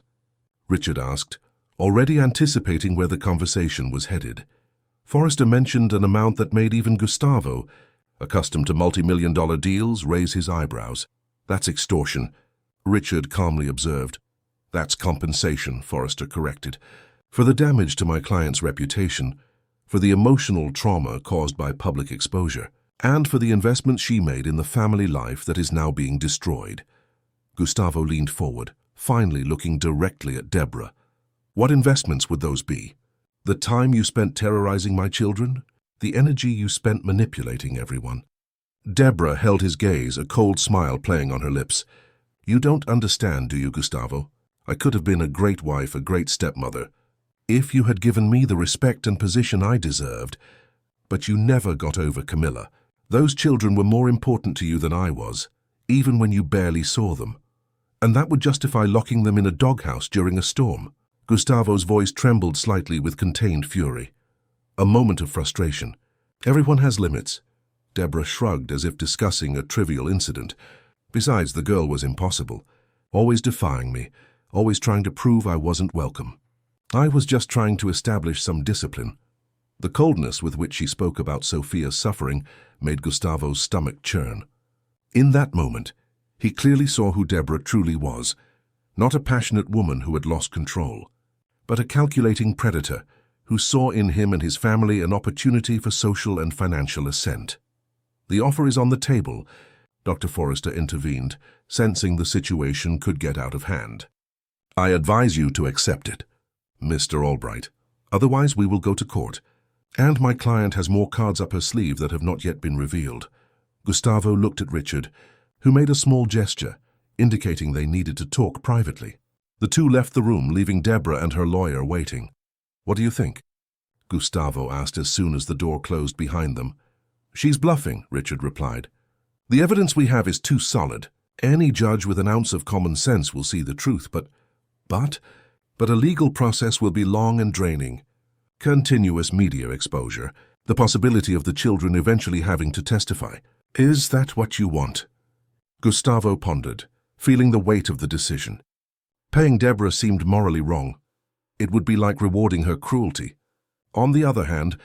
[SPEAKER 1] Richard asked, already anticipating where the conversation was headed. Forrester mentioned an amount that made even Gustavo, accustomed to multi-million-dollar deals, raise his eyebrows. "That's extortion," Richard calmly observed. "That's compensation," Forrester corrected, "for the damage to my client's reputation, for the emotional trauma caused by public exposure, and for the investment she made in the family life that is now being destroyed." Gustavo leaned forward, finally looking directly at Deborah. "What investments would those be? The time you spent terrorizing my children? The energy you spent manipulating everyone?" Deborah held his gaze, a cold smile playing on her lips. "You don't understand, do you, Gustavo? I could have been a great wife, a great stepmother, if you had given me the respect and position I deserved. But you never got over Camilla. Those children were more important to you than I was, even when you barely saw them. And that would justify locking them in a doghouse during a storm." Gustavo's voice trembled slightly with contained fury. A moment of frustration. "Everyone has limits." Deborah shrugged as if discussing a trivial incident. "Besides, the girl was impossible, always defying me, always trying to prove I wasn't welcome. I was just trying to establish some discipline." The coldness with which she spoke about Sophia's suffering made Gustavo's stomach churn. In that moment, he clearly saw who Deborah truly was, not a passionate woman who had lost control, but a calculating predator who saw in him and his family an opportunity for social and financial ascent. "The offer is on the table," Dr. Forrester intervened, sensing the situation could get out of hand. "I advise you to accept it, Mr. Albright. Otherwise we will go to court, and my client has more cards up her sleeve that have not yet been revealed." Gustavo looked at Richard, who made a small gesture, indicating they needed to talk privately. The two left the room, leaving Deborah and her lawyer waiting. "What do you think?" Gustavo asked as soon as the door closed behind them. "She's bluffing," Richard replied. "The evidence we have is too solid. Any judge with an ounce of common sense will see the truth, but a legal process will be long and draining. Continuous media exposure, the possibility of the children eventually having to testify. Is that what you want?" Gustavo pondered, feeling the weight of the decision. Paying Deborah seemed morally wrong. It would be like rewarding her cruelty. On the other hand,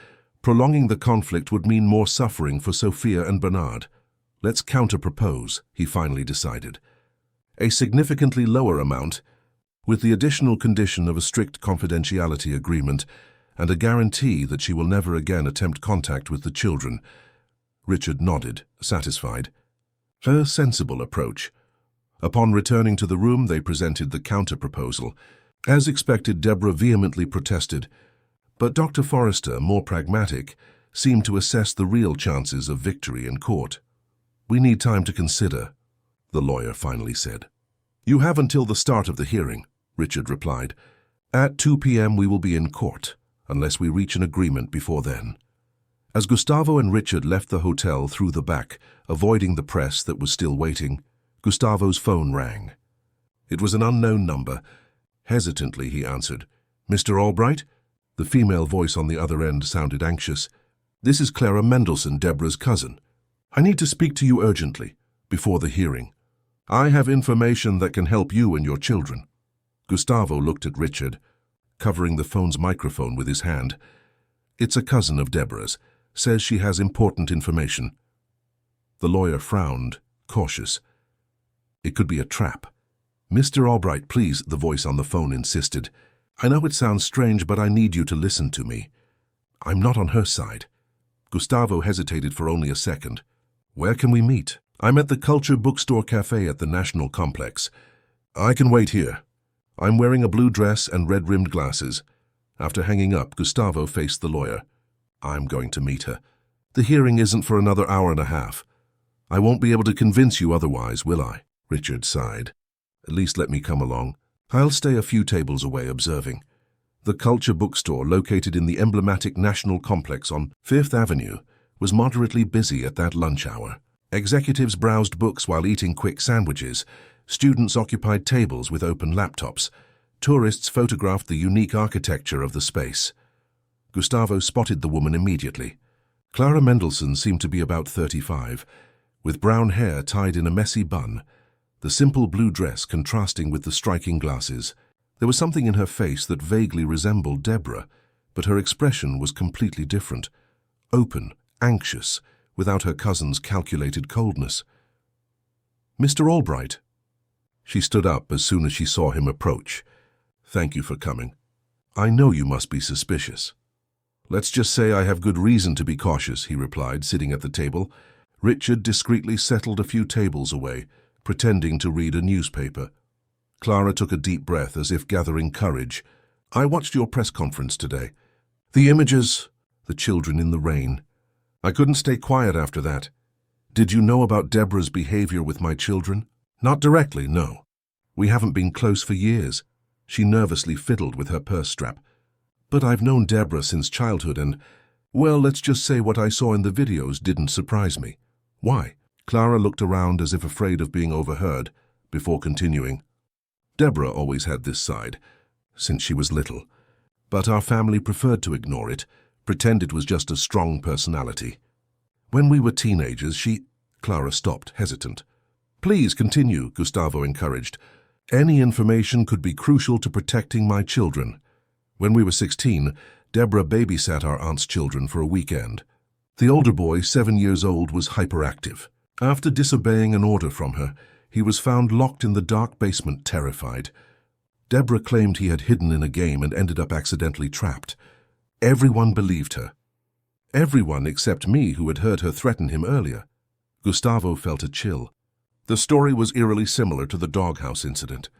[SPEAKER 1] prolonging the conflict would mean more suffering for Sophia and Bernard. "Let's counter-propose," he finally decided. "A significantly lower amount, with the additional condition of a strict confidentiality agreement and a guarantee that she will never again attempt contact with the children." Richard nodded, satisfied. A sensible approach. Upon returning to the room, they presented the counter-proposal. As expected, Deborah vehemently protested, but Dr. Forrester, more pragmatic, seemed to assess the real chances of victory in court. "We need time to consider," the lawyer finally said. "You have until the start of the hearing," Richard replied. "At 2 p.m. we will be in court, unless we reach an agreement before then." As Gustavo and Richard left the hotel through the back, avoiding the press that was still waiting, Gustavo's phone rang. It was an unknown number. Hesitantly, he answered. "Mr. Albright?" The female voice on the other end sounded anxious. "This is Clara Mendelsohn, Deborah's cousin. I need to speak to you urgently, before the hearing. I have information that can help you and your children." Gustavo looked at Richard, covering the phone's microphone with his hand. "It's a cousin of Deborah's. Says she has important information." The lawyer frowned, cautious. It could be a trap. "Mr. Albright, please," the voice on the phone insisted. "I know it sounds strange, but I need you to listen to me. I'm not on her side." Gustavo hesitated for only a second. "Where can we meet?" "I'm at the Culture Bookstore Cafe at the National Complex." "I can wait here. I'm wearing a blue dress and red-rimmed glasses. After hanging up, Gustavo faced the lawyer. I'm going to meet her. The hearing isn't for another hour and a half. I won't be able to convince you otherwise, will I? Richard sighed. At least let me come along. I'll stay a few tables away observing. The Culture Bookstore, located in the emblematic National Complex on 5th Avenue, was moderately busy at that lunch hour. Executives browsed books while eating quick sandwiches. Students occupied tables with open laptops. Tourists photographed the unique architecture of the space. Gustavo spotted the woman immediately. Clara Mendelssohn seemed to be about 35, with brown hair tied in a messy bun, the simple blue dress contrasting with the striking glasses. There was something in her face that vaguely resembled Deborah, but her expression was completely different. Open, anxious, without her cousin's calculated coldness. Mr. Albright. She stood up as soon as she saw him approach. Thank you for coming. I know you must be suspicious. Let's just say I have good reason to be cautious, he replied, sitting at the table. Richard discreetly settled a few tables away, pretending to read a newspaper. Clara took a deep breath as if gathering courage. I watched your press conference today. The images, the children in the rain. I couldn't stay quiet after that. Did you know about Deborah's behavior with my children? Not directly, no. We haven't been close for years. She nervously fiddled with her purse strap. But I've known Deborah since childhood and, well, let's just say what I saw in the videos didn't surprise me. Why? Clara looked around as if afraid of being overheard, before continuing. Deborah always had this side, since she was little. But our family preferred to ignore it, pretend it was just a strong personality. When we were teenagers, Clara stopped, hesitant. Please continue, Gustavo encouraged. Any information could be crucial to protecting my children. When we were 16, Deborah babysat our aunt's children for a weekend. The older boy, 7 years old, was hyperactive. After disobeying an order from her, he was found locked in the dark basement, terrified. Deborah claimed he had hidden in a game and ended up accidentally trapped. Everyone believed her. Everyone except me, who had heard her threaten him earlier. Gustavo felt a chill. The story was eerily similar to the doghouse incident.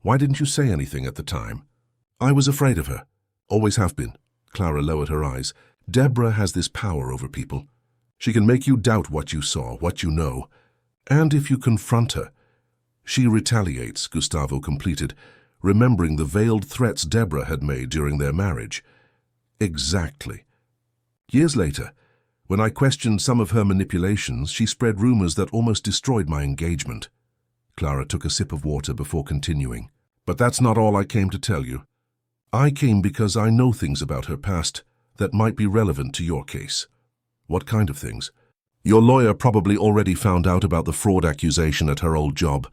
[SPEAKER 1] Why didn't you say anything at the time? I was afraid of her. Always have been. Clara lowered her eyes. Deborah has this power over people. She can make you doubt what you saw, what you know. And if you confront her, she retaliates, Gustavo completed, remembering the veiled threats Deborah had made during their marriage. Exactly. Years later, when I questioned some of her manipulations, she spread rumors that almost destroyed my engagement. Clara took a sip of water before continuing. But that's not all I came to tell you. I came because I know things about her past that might be relevant to your case. What kind of things? Your lawyer probably already found out about the fraud accusation at her old job,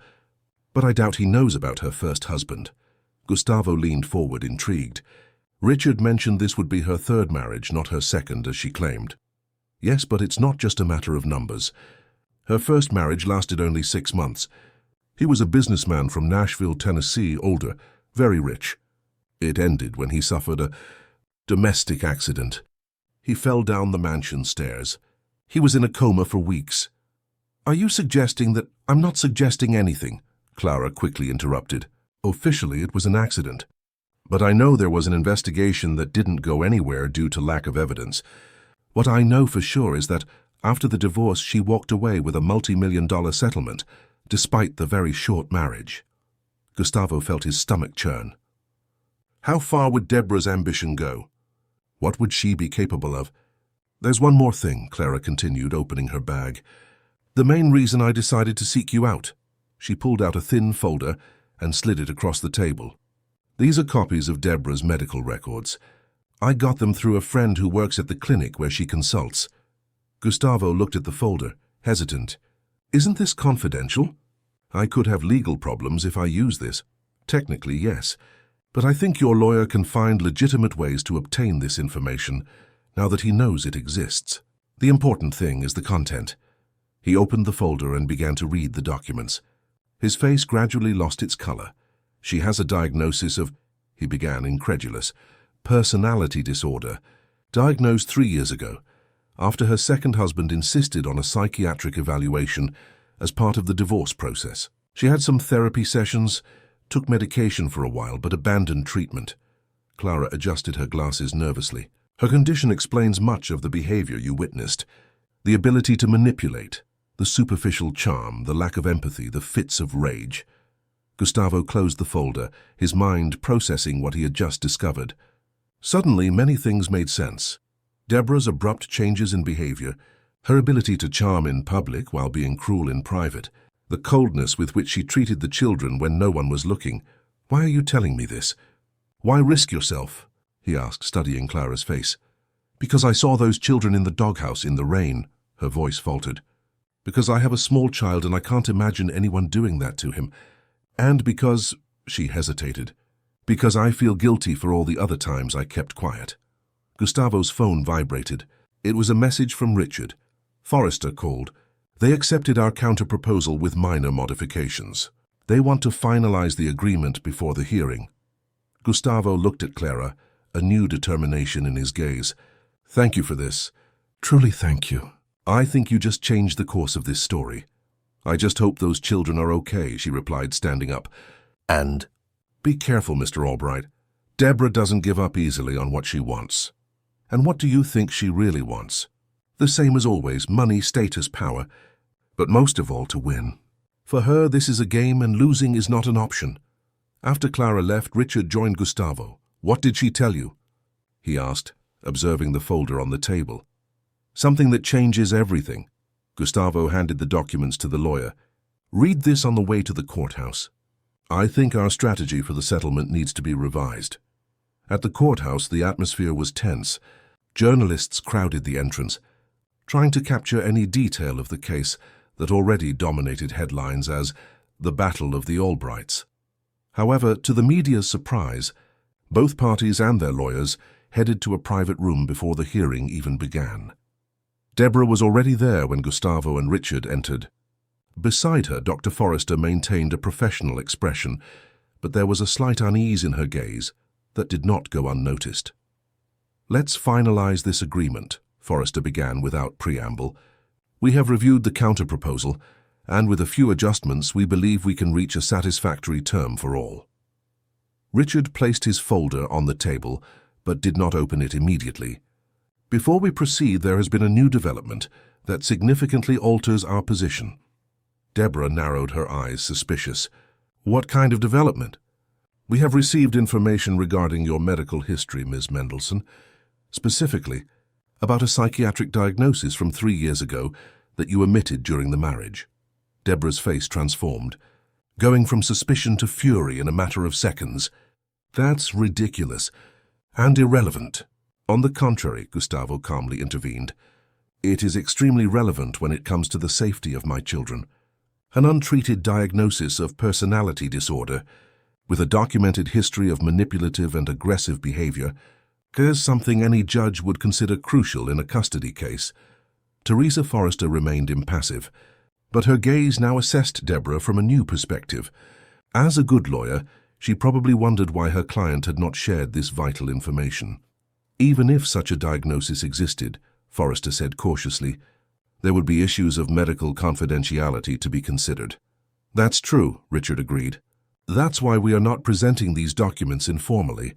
[SPEAKER 1] but I doubt he knows about her first husband. Gustavo leaned forward, intrigued. Richard mentioned this would be her third marriage, not her second, as she claimed. Yes, but it's not just a matter of numbers. Her first marriage lasted only 6 months. He was a businessman from Nashville, Tennessee, older, very rich. It ended when he suffered a domestic accident. He fell down the mansion stairs. He was in a coma for weeks. Are you suggesting that— I'm not suggesting anything, Clara quickly interrupted. Officially, it was an accident. But I know there was an investigation that didn't go anywhere due to lack of evidence. What I know for sure is that after the divorce, she walked away with a multi-million-dollar settlement, despite the very short marriage. Gustavo felt his stomach churn. How far would Deborah's ambition go? What would she be capable of? There's one more thing, Clara continued, opening her bag. The main reason I decided to seek you out. She pulled out a thin folder and slid it across the table. These are copies of Deborah's medical records. I got them through a friend who works at the clinic where she consults. Gustavo looked at the folder, hesitant. Isn't this confidential? I could have legal problems if I use this. Technically, yes. But I think your lawyer can find legitimate ways to obtain this information now that he knows it exists. The important thing is the content. He opened the folder and began to read the documents. His face gradually lost its color. She has a diagnosis of, he began, incredulous, personality disorder, diagnosed 3 years ago, after her second husband insisted on a psychiatric evaluation as part of the divorce process. She had some therapy sessions, took medication for a while, but abandoned treatment. Clara adjusted her glasses nervously. Her condition explains much of the behavior you witnessed. The ability to manipulate, the superficial charm, the lack of empathy, the fits of rage. Gustavo closed the folder, his mind processing what he had just discovered. Suddenly, many things made sense. Deborah's abrupt changes in behavior, her ability to charm in public while being cruel in private, the coldness with which she treated the children when no one was looking. "Why are you telling me this? Why risk yourself?" he asked, studying Clara's face. "Because I saw those children in the doghouse in the rain," her voice faltered. "Because I have a small child and I can't imagine anyone doing that to him. And because," she hesitated, "because I feel guilty for all the other times I kept quiet." Gustavo's phone vibrated. It was a message from Richard. Forrester called. "They accepted our counter-proposal with minor modifications. They want to finalize the agreement before the hearing." Gustavo looked at Clara, a new determination in his gaze. "Thank you for this. Truly thank you. I think you just changed the course of this story." "I just hope those children are okay," she replied, standing up. "And be careful, Mr. Albright. Deborah doesn't give up easily on what she wants." "And what do you think she really wants?" "The same as always, money, status, power, but most of all to win. For her, this is a game and losing is not an option." After Clara left, Richard joined Gustavo. "What did she tell you?" he asked, observing the folder on the table. "Something that changes everything." Gustavo handed the documents to the lawyer. "Read this on the way to the courthouse. I think our strategy for the settlement needs to be revised." At the courthouse, the atmosphere was tense. Journalists crowded the entrance, trying to capture any detail of the case that already dominated headlines as the Battle of the Albrights. However, to the media's surprise, both parties and their lawyers headed to a private room before the hearing even began. Deborah was already there when Gustavo and Richard entered. Beside her, Dr. Forrester maintained a professional expression, but there was a slight unease in her gaze that did not go unnoticed. "Let's finalize this agreement," Forrester began without preamble. "We have reviewed the counter-proposal, and with a few adjustments, we believe we can reach a satisfactory term for all." Richard placed his folder on the table, but did not open it immediately. "Before we proceed, there has been a new development that significantly alters our position." Deborah narrowed her eyes, suspicious. "What kind of development?" "We have received information regarding your medical history, Ms. Mendelssohn. Specifically, about a psychiatric diagnosis from 3 years ago that you omitted during the marriage." Deborah's face transformed, going from suspicion to fury in a matter of seconds. "That's ridiculous and irrelevant." "On the contrary," Gustavo calmly intervened, "it is extremely relevant when it comes to the safety of my children. An untreated diagnosis of personality disorder, with a documented history of manipulative and aggressive behavior, is something any judge would consider crucial in a custody case." Teresa Forrester remained impassive, but her gaze now assessed Deborah from a new perspective. As a good lawyer, she probably wondered why her client had not shared this vital information. "Even if such a diagnosis existed," Forrester said cautiously, "there would be issues of medical confidentiality to be considered." "That's true," Richard agreed. "That's why we are not presenting these documents informally,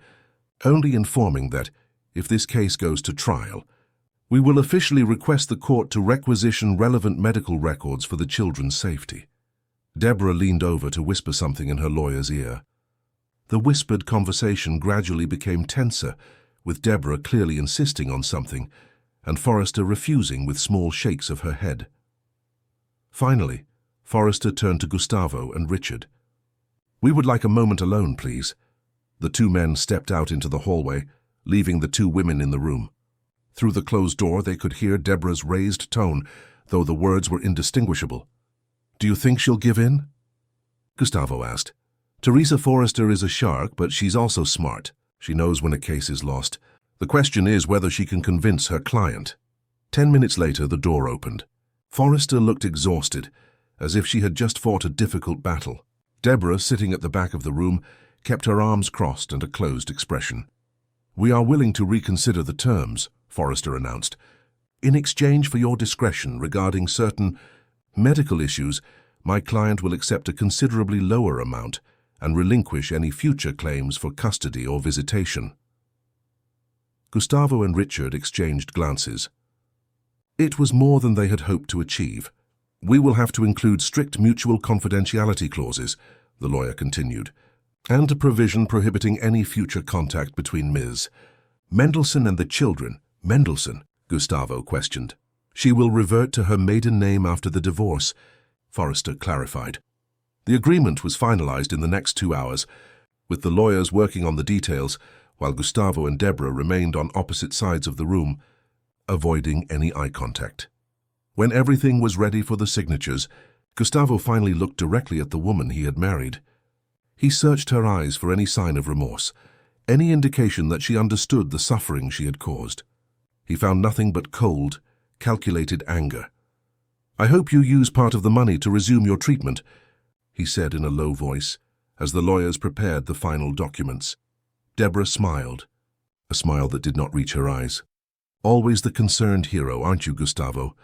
[SPEAKER 1] only informing that, if this case goes to trial, we will officially request the court to requisition relevant medical records for the children's safety." Deborah leaned over to whisper something in her lawyer's ear. The whispered conversation gradually became tenser, with Deborah clearly insisting on something, and Forrester refusing with small shakes of her head. Finally, Forrester turned to Gustavo and Richard. "We would like a moment alone, please." The two men stepped out into the hallway, leaving the two women in the room. Through the closed door, they could hear Deborah's raised tone, though the words were indistinguishable. "Do you think she'll give in?" Gustavo asked. "Teresa Forrester is a shark, but she's also smart. She knows when a case is lost. The question is whether she can convince her client." 10 minutes later, the door opened. Forrester looked exhausted, as if she had just fought a difficult battle. Deborah, sitting at the back of the room, kept her arms crossed and a closed expression. "We are willing to reconsider the terms," Forrester announced. "In exchange for your discretion regarding certain medical issues, my client will accept a considerably lower amount and relinquish any future claims for custody or visitation." Gustavo and Richard exchanged glances. It was more than they had hoped to achieve. "We will have to include strict mutual confidentiality clauses," the lawyer continued, "and a provision prohibiting any future contact between Ms. Mendelssohn and the children." "Mendelssohn?" Gustavo questioned. "She will revert to her maiden name after the divorce," Forrester clarified. The agreement was finalized in the next 2 hours, with the lawyers working on the details, while Gustavo and Deborah remained on opposite sides of the room, avoiding any eye contact. When everything was ready for the signatures, Gustavo finally looked directly at the woman he had married. He searched her eyes for any sign of remorse, any indication that she understood the suffering she had caused. He found nothing but cold, calculated anger. "I hope you use part of the money to resume your treatment," he said in a low voice, as the lawyers prepared the final documents. Deborah smiled, a smile that did not reach her eyes. "Always the concerned hero, aren't you, Gustavo?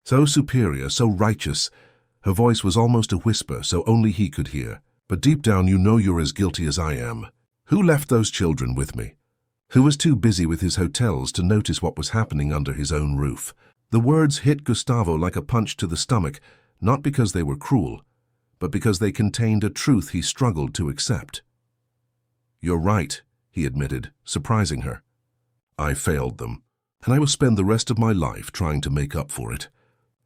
[SPEAKER 1] So superior, so righteous." Her voice was almost a whisper, so only he could hear. "But deep down you know you're as guilty as I am. Who left those children with me? Who was too busy with his hotels to notice what was happening under his own roof?" The words hit Gustavo like a punch to the stomach, not because they were cruel, but because they contained a truth he struggled to accept. "You're right," he admitted, surprising her. "I failed them, and I will spend the rest of my life trying to make up for it.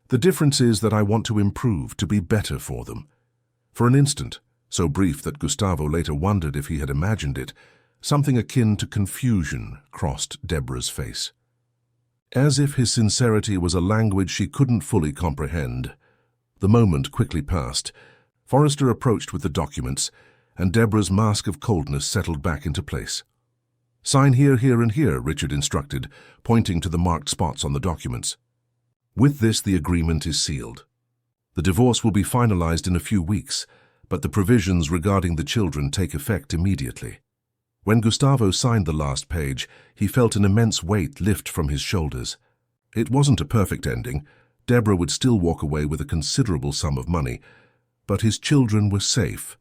[SPEAKER 1] The difference is that I want to improve, to be better for them." For an instant, so brief that Gustavo later wondered if he had imagined it, something akin to confusion crossed Deborah's face. As if his sincerity was a language she couldn't fully comprehend. The moment quickly passed. Forrester approached with the documents, and Deborah's mask of coldness settled back into place. "Sign here, here, and here," Richard instructed, pointing to the marked spots on the documents. "With this, the agreement is sealed. The divorce will be finalized in a few weeks, but the provisions regarding the children take effect immediately." When Gustavo signed the last page, he felt an immense weight lift from his shoulders. It wasn't a perfect ending. Deborah would still walk away with a considerable sum of money, but his children were safe,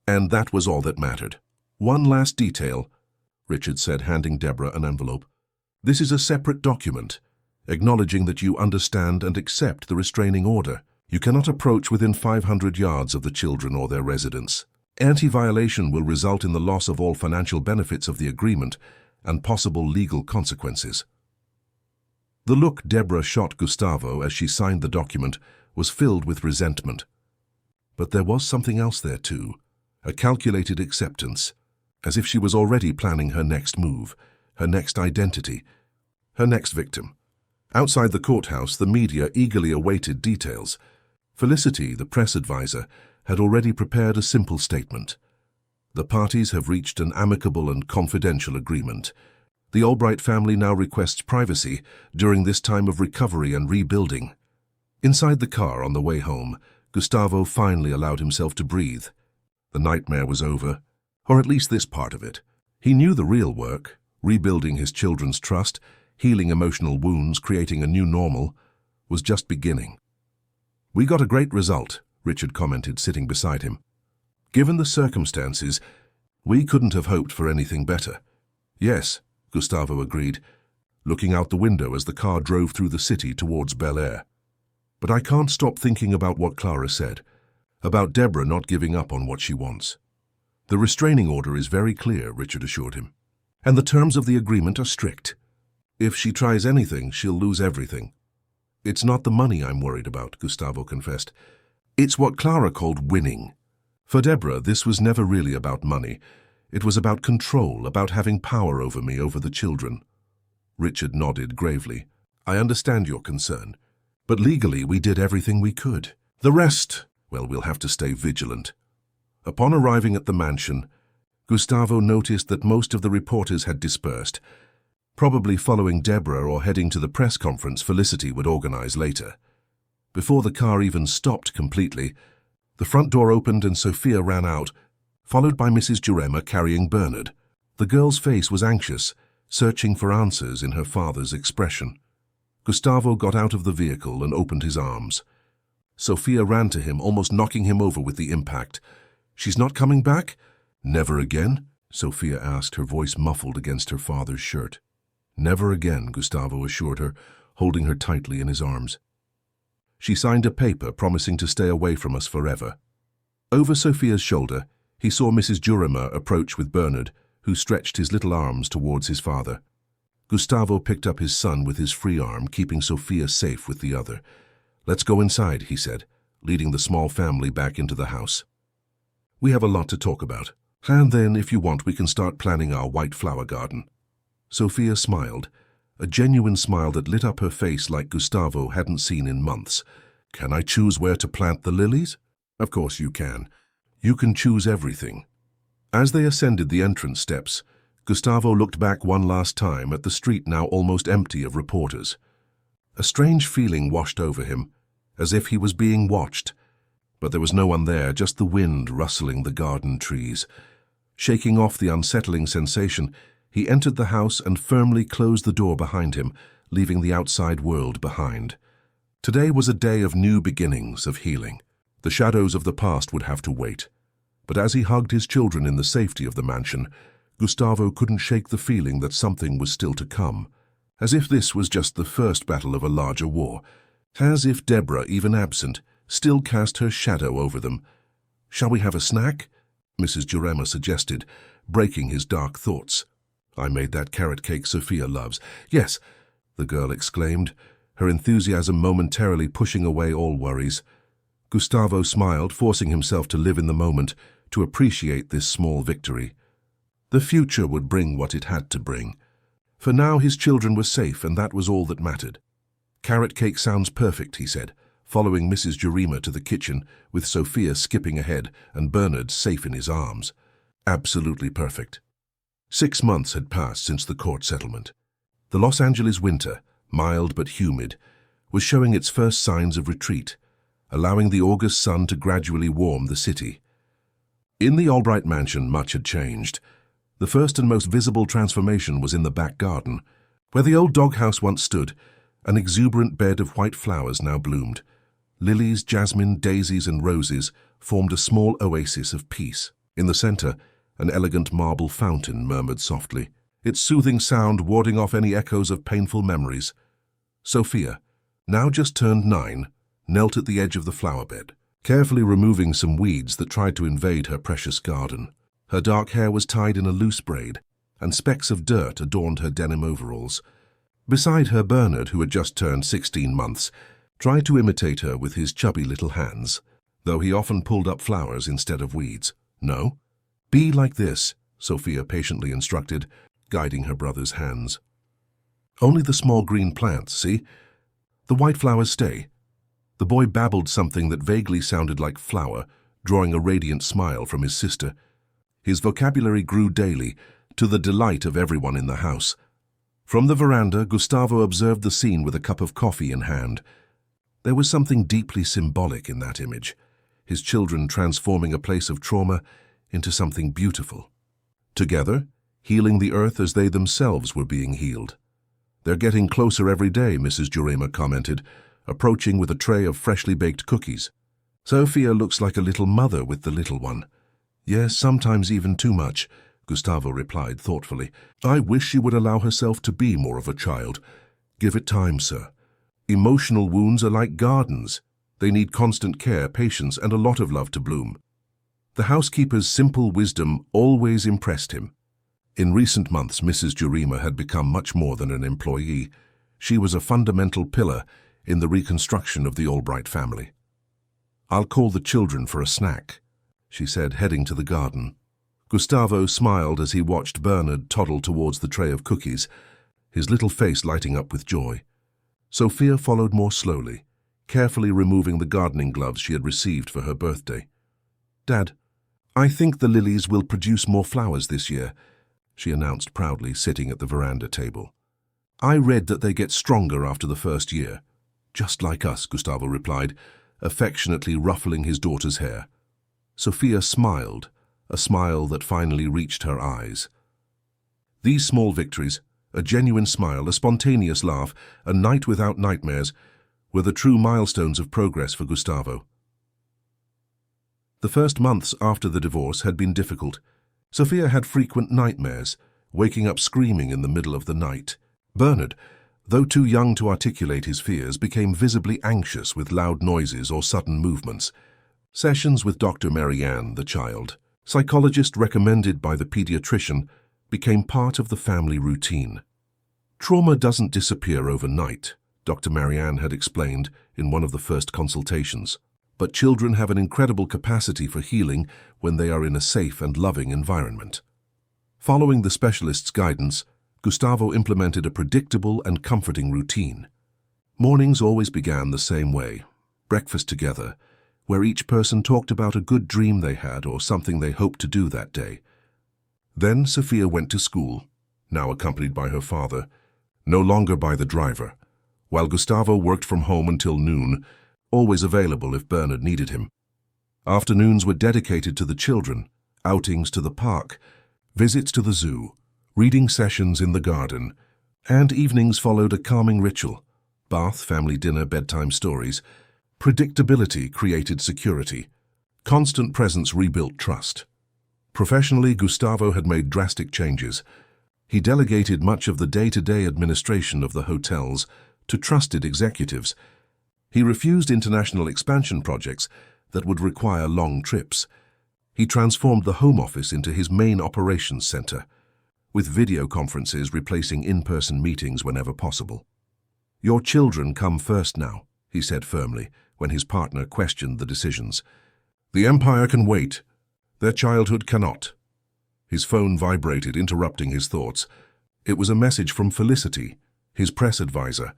[SPEAKER 1] and that was all that mattered. "One last detail," Richard said, handing Deborah an envelope. "This is a separate document, acknowledging that you understand and accept the restraining order. You cannot approach within 500 yards of the children or their residence. Anti-violation will result in the loss of all financial benefits of the agreement and possible legal consequences." The look Deborah shot Gustavo as she signed the document was filled with resentment. But there was something else there too, a calculated acceptance, as if she was already planning her next move, her next identity, her next victim. Outside the courthouse, the media eagerly awaited details. Felicity, the press advisor, had already prepared a simple statement. "The parties have reached an amicable and confidential agreement. The Albright family now requests privacy during this time of recovery and rebuilding." Inside the car on the way home, Gustavo finally allowed himself to breathe. The nightmare was over, or at least this part of it. He knew the real work, rebuilding his children's trust, healing emotional wounds, creating a new normal, was just beginning. "We got a great result," Richard commented, sitting beside him. "Given the circumstances, we couldn't have hoped for anything better." "Yes," Gustavo agreed, looking out the window as the car drove through the city towards Bel Air. "But I can't stop thinking about what Clara said, about Deborah not giving up on what she wants." "The restraining order is very clear," Richard assured him, "and the terms of the agreement are strict. If she tries anything, she'll lose everything." "It's not the money I'm worried about," Gustavo confessed. "It's what Clara called winning. For Deborah, this was never really about money. It was about control, about having power over me, over the children." Richard nodded gravely. "I understand your concern, but legally we did everything we could. The rest, well, we'll have to stay vigilant." Upon arriving at the mansion, Gustavo noticed that most of the reporters had dispersed, probably following Deborah or heading to the press conference Felicity would organize later. Before the car even stopped completely, the front door opened and Sophia ran out, followed by Mrs. Jurema carrying Bernard. The girl's face was anxious, searching for answers in her father's expression. Gustavo got out of the vehicle and opened his arms. Sophia ran to him, almost knocking him over with the impact. "She's not coming back?" "Never again?" Sophia asked, her voice muffled against her father's shirt. Never again, Gustavo assured her, holding her tightly in his arms. She signed a paper promising to stay away from us forever. Over Sophia's shoulder, he saw Mrs. Jurimer approach with Bernard, who stretched his little arms towards his father. Gustavo picked up his son with his free arm, keeping Sophia safe with the other. "Let's go inside," he said, leading the small family back into the house. "We have a lot to talk about. And then, if you want, we can start planning our white flower garden." Sophia smiled, a genuine smile that lit up her face like Gustavo hadn't seen in months. "Can I choose where to plant the lilies?" "Of course you can. You can choose everything." As they ascended the entrance steps, Gustavo looked back one last time at the street now almost empty of reporters. A strange feeling washed over him, as if he was being watched. But there was no one there, just the wind rustling the garden trees. Shaking off the unsettling sensation, he entered the house and firmly closed the door behind him, leaving the outside world behind. Today was a day of new beginnings, of healing. The shadows of the past would have to wait. But as he hugged his children in the safety of the mansion, Gustavo couldn't shake the feeling that something was still to come. As if this was just the first battle of a larger war. As if Deborah, even absent, still cast her shadow over them. "Shall we have a snack?" Mrs. Jurimer suggested, breaking his dark thoughts. "I made that carrot cake Sophia loves." "Yes," the girl exclaimed, her enthusiasm momentarily pushing away all worries. Gustavo smiled, forcing himself to live in the moment, to appreciate this small victory. The future would bring what it had to bring. For now his children were safe, and that was all that mattered. "Carrot cake sounds perfect," he said, following Mrs. Jurimer to the kitchen, with Sophia skipping ahead and Bernard safe in his arms. Absolutely perfect. 6 months had passed since the court settlement. The Los Angeles winter, mild but humid, was showing its first signs of retreat, allowing the August sun to gradually warm the city. In the Albright mansion, much had changed. The first and most visible transformation was in the back garden. Where the old doghouse once stood, an exuberant bed of white flowers now bloomed. Lilies, jasmine, daisies, and roses formed a small oasis of peace. In the center, an elegant marble fountain murmured softly, its soothing sound warding off any echoes of painful memories. Sophia, now just turned 9, knelt at the edge of the flower bed, carefully removing some weeds that tried to invade her precious garden. Her dark hair was tied in a loose braid, and specks of dirt adorned her denim overalls. Beside her, Bernard, who had just turned 16 months, tried to imitate her with his chubby little hands, though he often pulled up flowers instead of weeds. "No, be like this," Sophia patiently instructed, guiding her brother's hands. "Only the small green plants, see? The white flowers stay." The boy babbled something that vaguely sounded like flower, drawing a radiant smile from his sister. His vocabulary grew daily, to the delight of everyone in the house. From the veranda, Gustavo observed the scene with a cup of coffee in hand. There was something deeply symbolic in that image, his children transforming a place of trauma into something beautiful. Together, healing the earth as they themselves were being healed. "They're getting closer every day," Mrs. Jurimer commented, approaching with a tray of freshly baked cookies. "Sophia looks like a little mother with the little one." "Yes, sometimes even too much," Gustavo replied thoughtfully. "I wish she would allow herself to be more of a child. Give it time, sir. Emotional wounds are like gardens. They need constant care, patience, and a lot of love to bloom." The housekeeper's simple wisdom always impressed him. In recent months, Mrs. Jurimer had become much more than an employee. She was a fundamental pillar in the reconstruction of the Albright family. "I'll call the children for a snack," she said, heading to the garden. Gustavo smiled as he watched Bernard toddle towards the tray of cookies, his little face lighting up with joy. Sophia followed more slowly, carefully removing the gardening gloves she had received for her birthday. "Dad, I think the lilies will produce more flowers this year," she announced proudly, sitting at the veranda table. "I read that they get stronger after the first year." "Just like us," Gustavo replied, affectionately ruffling his daughter's hair. Sophia smiled, a smile that finally reached her eyes. These small victories, a genuine smile, a spontaneous laugh, a night without nightmares, were the true milestones of progress for Gustavo. The first months after the divorce had been difficult. Sophia had frequent nightmares, waking up screaming in the middle of the night. Bernard, though too young to articulate his fears, became visibly anxious with loud noises or sudden movements. Sessions with Dr. Marianne, the child psychologist recommended by the pediatrician, became part of the family routine. Trauma doesn't disappear overnight, Dr. Marianne had explained in one of the first consultations, but children have an incredible capacity for healing when they are in a safe and loving environment. Following the specialist's guidance, Gustavo implemented a predictable and comforting routine. Mornings always began the same way, breakfast together, where each person talked about a good dream they had or something they hoped to do that day. Then Sophia went to school, now accompanied by her father, no longer by the driver, while Gustavo worked from home until noon, always available if Bernard needed him. Afternoons were dedicated to the children, outings to the park, visits to the zoo, reading sessions in the garden, and evenings followed a calming ritual: bath, family dinner, bedtime stories. Predictability created security. Constant presence rebuilt trust. Professionally, Gustavo had made drastic changes. He delegated much of the day-to-day administration of the hotels to trusted executives. He refused international expansion projects that would require long trips. He transformed the home office into his main operations center, with video conferences replacing in-person meetings whenever possible. "Your children come first now," he said firmly, when his partner questioned the decisions. "The empire can wait. Their childhood cannot." His phone vibrated, interrupting his thoughts. It was a message from Felicity, his press advisor.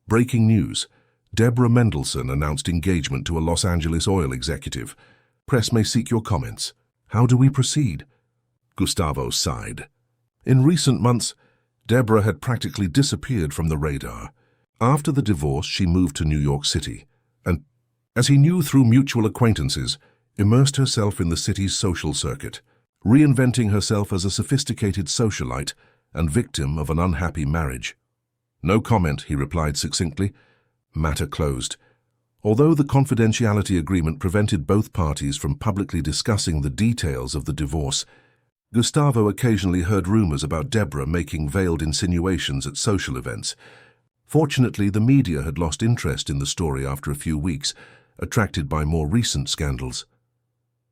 [SPEAKER 1] Breaking news. Deborah Mendelsohn announced engagement to a Los Angeles oil executive. "Press may seek your comments. How do we proceed?" Gustavo sighed. In recent months, Deborah had practically disappeared from the radar. After the divorce, she moved to New York City, and, as he knew through mutual acquaintances, immersed herself in the city's social circuit, reinventing herself as a sophisticated socialite and victim of an unhappy marriage. "No comment," he replied succinctly. Matter closed. Although the confidentiality agreement prevented both parties from publicly discussing the details of the divorce, Gustavo occasionally heard rumors about Deborah making veiled insinuations at social events. Fortunately, the media had lost interest in the story after a few weeks, attracted by more recent scandals.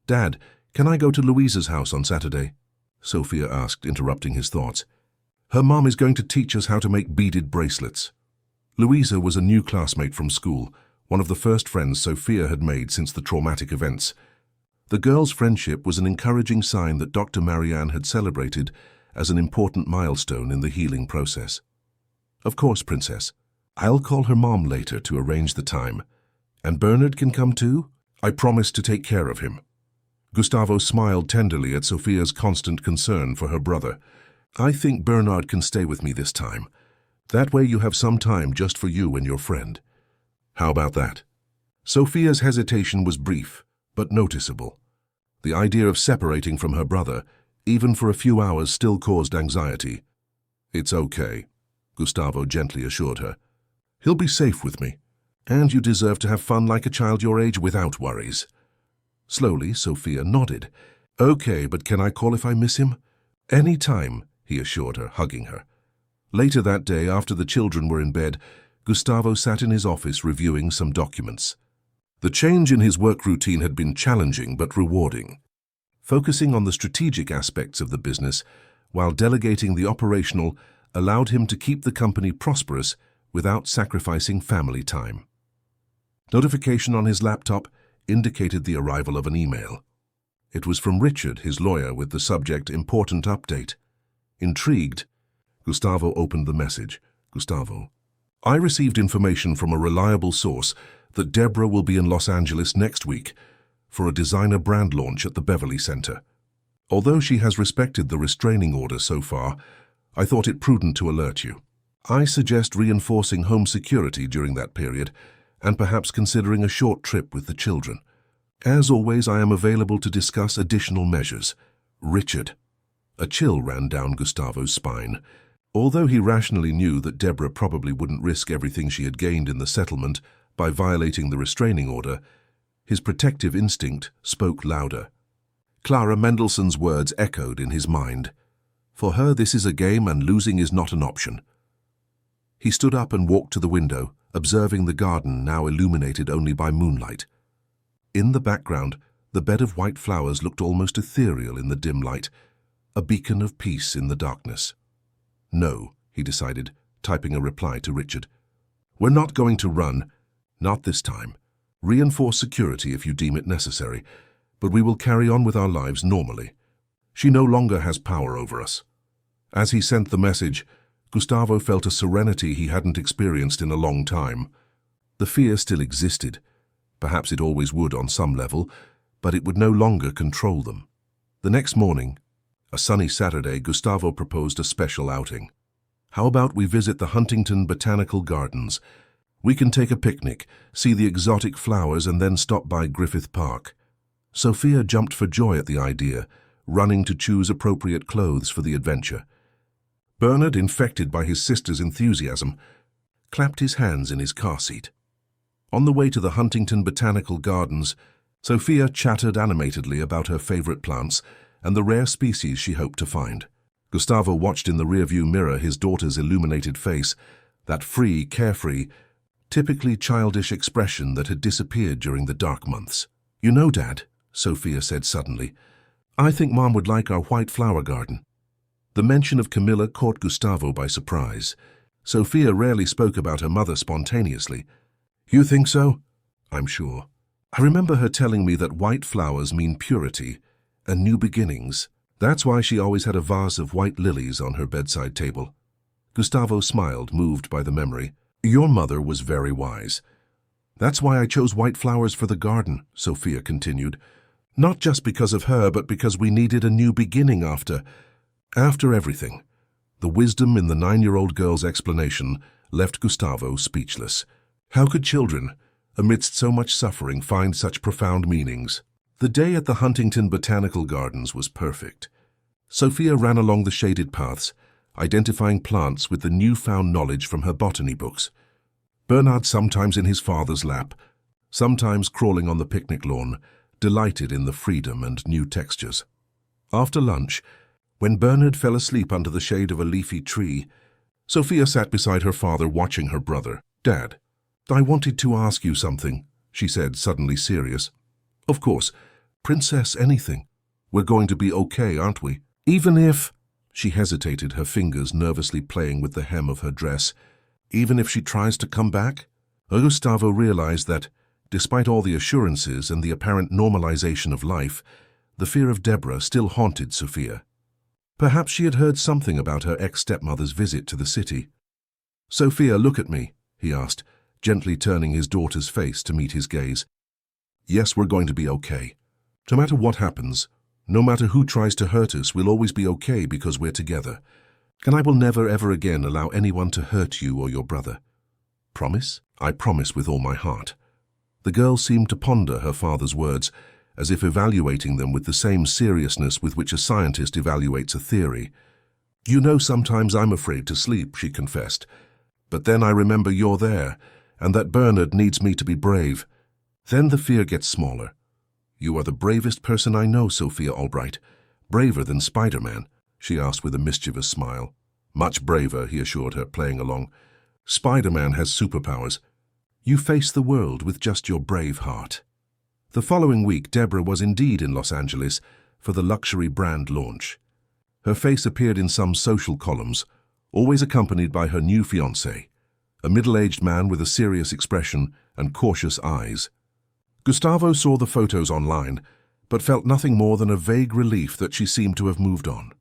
[SPEAKER 1] "Dad, can I go to Louisa's house on Saturday?" Sophia asked, interrupting his thoughts. "Her mom is going to teach us how to make beaded bracelets." Louisa was a new classmate from school, one of the first friends Sophia had made since the traumatic events. The girls' friendship was an encouraging sign that Dr. Marianne had celebrated as an important milestone in the healing process. "Of course, Princess. I'll call her mom later to arrange the time. And Bernard can come too? I promise to take care of him." Gustavo smiled tenderly at Sophia's constant concern for her brother. "I think Bernard can stay with me this time. That way you have some time just for you and your friend." "How about that?" Sophia's hesitation was brief, but noticeable. The idea of separating from her brother, even for a few hours, still caused anxiety. "It's okay," Gustavo gently assured her. "He'll be safe with me, and you deserve to have fun like a child your age without worries." Slowly, Sophia nodded. "Okay, but can I call if I miss him?" "Any time," he assured her, hugging her. Later that day, after the children were in bed, Gustavo sat in his office reviewing some documents. The change in his work routine had been challenging but rewarding. Focusing on the strategic aspects of the business, while delegating the operational, allowed him to keep the company prosperous without sacrificing family time. Notification on his laptop indicated the arrival of an email. It was from Richard, his lawyer, with the subject "Important Update." Intrigued, Gustavo opened the message. "Gustavo, I received information from a reliable source that Deborah will be in Los Angeles next week for a designer brand launch at the Beverly Center. Although she has respected the restraining order so far, I thought it prudent to alert you. I suggest reinforcing home security during that period and perhaps considering a short trip with the children. As always, I am available to discuss additional measures. Richard." A chill ran down Gustavo's spine. Although he rationally knew that Deborah probably wouldn't risk everything she had gained in the settlement by violating the restraining order, his protective instinct spoke louder. Clara Mendelssohn's words echoed in his mind. For her, this is a game and losing is not an option. He stood up and walked to the window, observing the garden now illuminated only by moonlight. In the background, the bed of white flowers looked almost ethereal in the dim light, a beacon of peace in the darkness. "No," he decided, typing a reply to Richard. "We're not going to run, not this time. Reinforce security if you deem it necessary, but we will carry on with our lives normally. She no longer has power over us." As he sent the message, Gustavo felt a serenity he hadn't experienced in a long time. The fear still existed. Perhaps it always would on some level, but it would no longer control them. The next morning, a sunny Saturday, Gustavo proposed a special outing. "How about we visit the Huntington Botanical Gardens? We can take a picnic, see the exotic flowers, and then stop by Griffith Park." Sophia jumped for joy at the idea, running to choose appropriate clothes for the adventure. Bernard, infected by his sister's enthusiasm, clapped his hands in his car seat. On the way to the Huntington Botanical Gardens, Sophia chattered animatedly about her favorite plants and the rare species she hoped to find. Gustavo watched in the rearview mirror his daughter's illuminated face, that free, carefree, typically childish expression that had disappeared during the dark months. "You know, Dad," Sophia said suddenly, "I think Mom would like our white flower garden." The mention of Camilla caught Gustavo by surprise. Sophia rarely spoke about her mother spontaneously. "You think so?" "I'm sure. I remember her telling me that white flowers mean purity and new beginnings. That's why she always had a vase of white lilies on her bedside table." Gustavo smiled, moved by the memory. "Your mother was very wise. That's why I chose white flowers for the garden," Sophia continued. "Not just because of her, but because we needed a new beginning after everything." The wisdom in the 9-year-old girl's explanation left Gustavo speechless. How could children, amidst so much suffering, find such profound meanings? The day at the Huntington Botanical Gardens was perfect. Sophia ran along the shaded paths, identifying plants with the newfound knowledge from her botany books. Bernard, sometimes in his father's lap, sometimes crawling on the picnic lawn, delighted in the freedom and new textures. After lunch, when Bernard fell asleep under the shade of a leafy tree, Sophia sat beside her father watching her brother. "Dad, I wanted to ask you something," she said, suddenly serious. "Of course, Princess, anything. We're going to be okay, aren't we? Even if—" She hesitated, her fingers nervously playing with the hem of her dress. "Even if she tries to come back?" Gustavo realized that, despite all the assurances and the apparent normalization of life, the fear of Deborah still haunted Sophia. Perhaps she had heard something about her ex-stepmother's visit to the city. "Sophia, look at me," he asked, gently turning his daughter's face to meet his gaze. "Yes, we're going to be okay. No matter what happens, no matter who tries to hurt us, we'll always be okay because we're together. And I will never ever again allow anyone to hurt you or your brother. Promise?" "I promise with all my heart." The girl seemed to ponder her father's words, as if evaluating them with the same seriousness with which a scientist evaluates a theory. "You know, sometimes I'm afraid to sleep," she confessed. "But then I remember you're there, and that Bernard needs me to be brave. Then the fear gets smaller." "You are the bravest person I know, Sophia Albright. Braver than Spider-Man?" she asked with a mischievous smile. "Much braver," he assured her, playing along. "Spider-Man has superpowers. You face the world with just your brave heart." The following week, Deborah was indeed in Los Angeles for the luxury brand launch. Her face appeared in some social columns, always accompanied by her new fiancé, a middle-aged man with a serious expression and cautious eyes. Gustavo saw the photos online, but felt nothing more than a vague relief that she seemed to have moved on.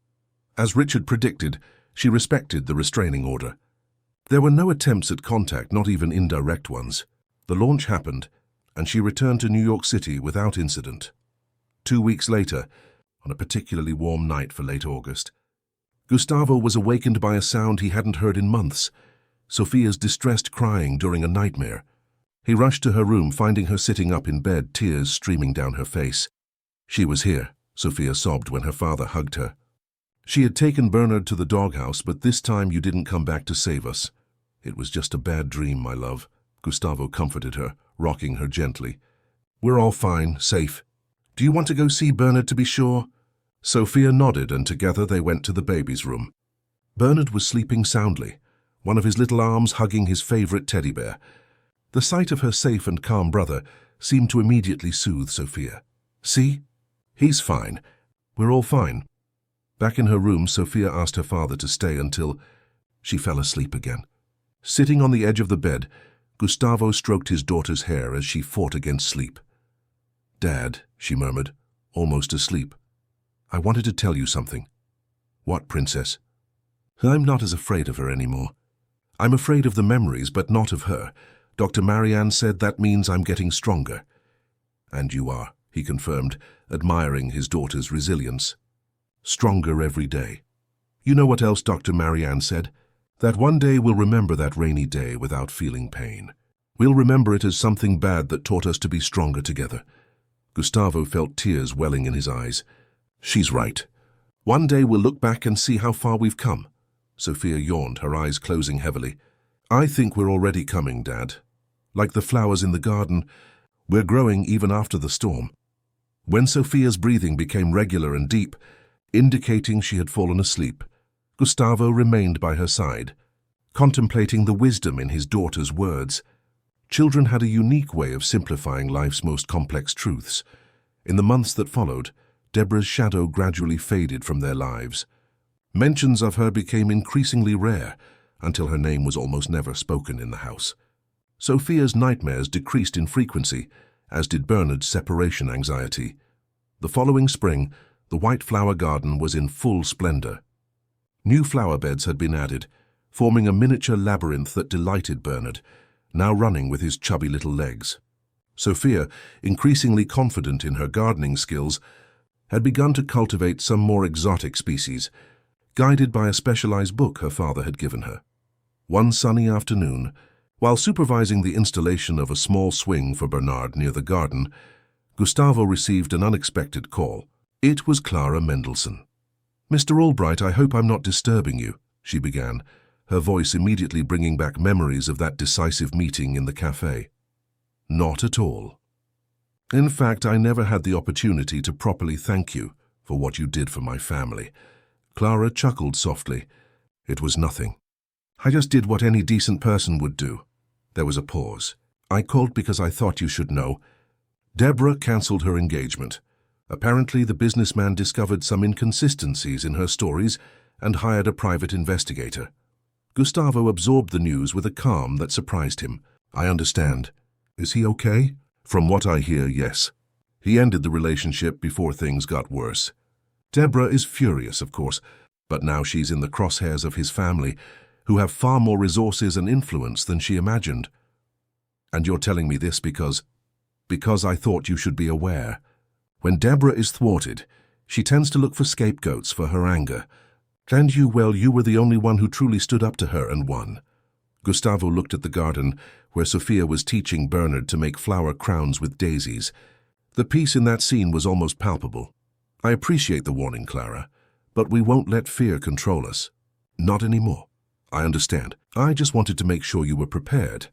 [SPEAKER 1] As Richard predicted, she respected the restraining order. There were no attempts at contact, not even indirect ones. The launch happened, and she returned to New York City without incident. 2 weeks later, on a particularly warm night for late August, Gustavo was awakened by a sound he hadn't heard in months, Sophia's distressed crying during a nightmare. He rushed to her room, finding her sitting up in bed, tears streaming down her face. "She was here," Sophia sobbed when her father hugged her. "She had taken Bernard to the doghouse, but this time you didn't come back to save us." "It was just a bad dream, my love," Gustavo comforted her, rocking her gently. "We're all fine, safe. Do you want to go see Bernard to be sure?" Sophia nodded, and together they went to the baby's room. Bernard was sleeping soundly, one of his little arms hugging his favorite teddy bear. The sight of her safe and calm brother seemed to immediately soothe Sophia. "See? He's fine. We're all fine." Back in her room, Sophia asked her father to stay until she fell asleep again. Sitting on the edge of the bed, Gustavo stroked his daughter's hair as she fought against sleep. "Dad," she murmured, almost asleep, "I wanted to tell you something." "What, princess?" "I'm not as afraid of her anymore. I'm afraid of the memories, but not of her. Dr. Marianne said that means I'm getting stronger." "And you are," he confirmed, admiring his daughter's resilience. "Stronger every day. You know what else Dr. Marianne said? That one day we'll remember that rainy day without feeling pain. We'll remember it as something bad that taught us to be stronger together." Gustavo felt tears welling in his eyes. "She's right. One day we'll look back and see how far we've come." Sophia yawned, her eyes closing heavily. "I think we're already coming, Dad. Like the flowers in the garden, we're growing even after the storm." When Sophia's breathing became regular and deep, indicating she had fallen asleep, Gustavo remained by her side, contemplating the wisdom in his daughter's words. Children had a unique way of simplifying life's most complex truths. In the months that followed, Deborah's shadow gradually faded from their lives. Mentions of her became increasingly rare, until her name was almost never spoken in the house. Sophia's nightmares decreased in frequency, as did Bernard's separation anxiety. The following spring, the white flower garden was in full splendor. New flower beds had been added, forming a miniature labyrinth that delighted Bernard, now running with his chubby little legs. Sophia, increasingly confident in her gardening skills, had begun to cultivate some more exotic species, guided by a specialized book her father had given her. One sunny afternoon, while supervising the installation of a small swing for Bernard near the garden, Gustavo received an unexpected call. It was Clara Mendelssohn. "Mr. Albright, I hope I'm not disturbing you," she began, her voice immediately bringing back memories of that decisive meeting in the cafe. "Not at all. In fact, I never had the opportunity to properly thank you for what you did for my family." Clara chuckled softly. "It was nothing. I just did what any decent person would do." There was a pause. "I called because I thought you should know. Deborah cancelled her engagement. Apparently, the businessman discovered some inconsistencies in her stories and hired a private investigator." Gustavo absorbed the news with a calm that surprised him. "I understand. Is he okay?" "From what I hear, yes. He ended the relationship before things got worse. Deborah is furious, of course, but now she's in the crosshairs of his family, who have far more resources and influence than she imagined. And you're telling me this because I thought you should be aware. When Deborah is thwarted, she tends to look for scapegoats for her anger. And you were the only one who truly stood up to her and won." Gustavo looked at the garden, where Sophia was teaching Bernard to make flower crowns with daisies. The peace in that scene was almost palpable. "I appreciate the warning, Clara, but we won't let fear control us. Not anymore." "I understand. I just wanted to make sure you were prepared."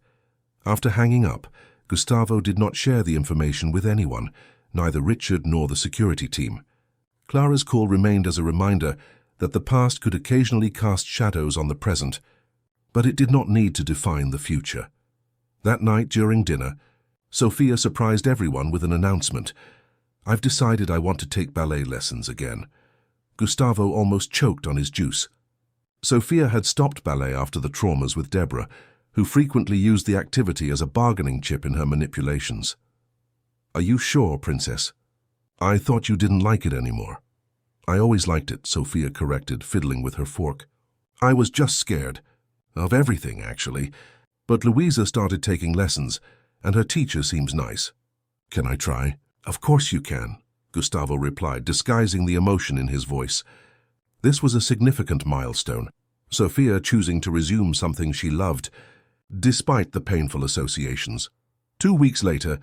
[SPEAKER 1] After hanging up, Gustavo did not share the information with anyone, neither Richard nor the security team. Clara's call remained as a reminder that the past could occasionally cast shadows on the present, but it did not need to define the future. That night during dinner, Sophia surprised everyone with an announcement. "I've decided I want to take ballet lessons again." Gustavo almost choked on his juice. Sophia had stopped ballet after the traumas with Deborah, who frequently used the activity as a bargaining chip in her manipulations. "Are you sure, Princess? I thought you didn't like it anymore." "I always liked it," Sophia corrected, fiddling with her fork. "I was just scared. Of everything, actually. But Louisa started taking lessons, and her teacher seems nice." "Can I try?" "Of course you can," Gustavo replied, disguising the emotion in his voice. This was a significant milestone, Sophia choosing to resume something she loved, despite the painful associations. 2 weeks later,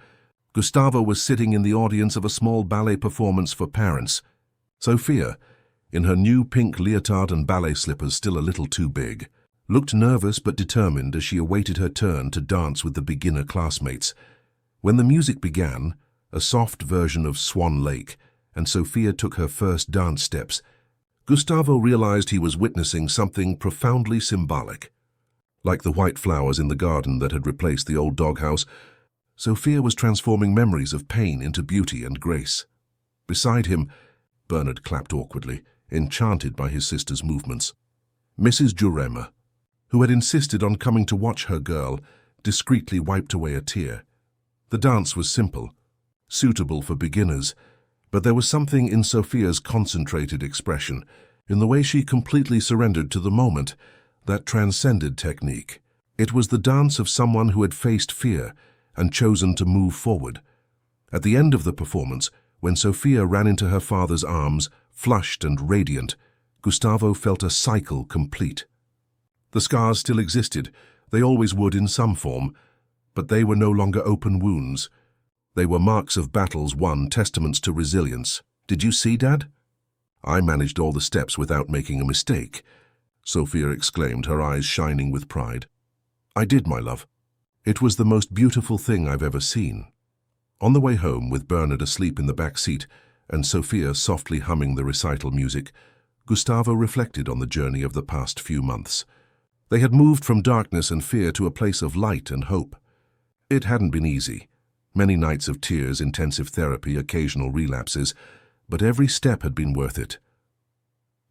[SPEAKER 1] Gustavo was sitting in the audience of a small ballet performance for parents. Sophia, in her new pink leotard and ballet slippers still a little too big, looked nervous but determined as she awaited her turn to dance with the beginner classmates. When the music began, a soft version of Swan Lake, and Sophia took her first dance steps, Gustavo realized he was witnessing something profoundly symbolic. Like the white flowers in the garden that had replaced the old doghouse, Sophia was transforming memories of pain into beauty and grace. Beside him, Bernard clapped awkwardly, enchanted by his sister's movements. Mrs. Jurema, who had insisted on coming to watch her girl, discreetly wiped away a tear. The dance was simple, suitable for beginners, but there was something in Sophia's concentrated expression, in the way she completely surrendered to the moment, that transcended technique. It was the dance of someone who had faced fear and chosen to move forward. At the end of the performance, when Sophia ran into her father's arms, flushed and radiant, Gustavo felt a cycle complete. The scars still existed, they always would in some form, but they were no longer open wounds. They were marks of battles won, testaments to resilience. "Did you see, Dad? I managed all the steps without making a mistake," Sophia exclaimed, her eyes shining with pride. "I did, my love. It was the most beautiful thing I've ever seen." On the way home, with Bernard asleep in the back seat and Sophia softly humming the recital music, Gustavo reflected on the journey of the past few months. They had moved from darkness and fear to a place of light and hope. It hadn't been easy. Many nights of tears, intensive therapy, occasional relapses, but every step had been worth it.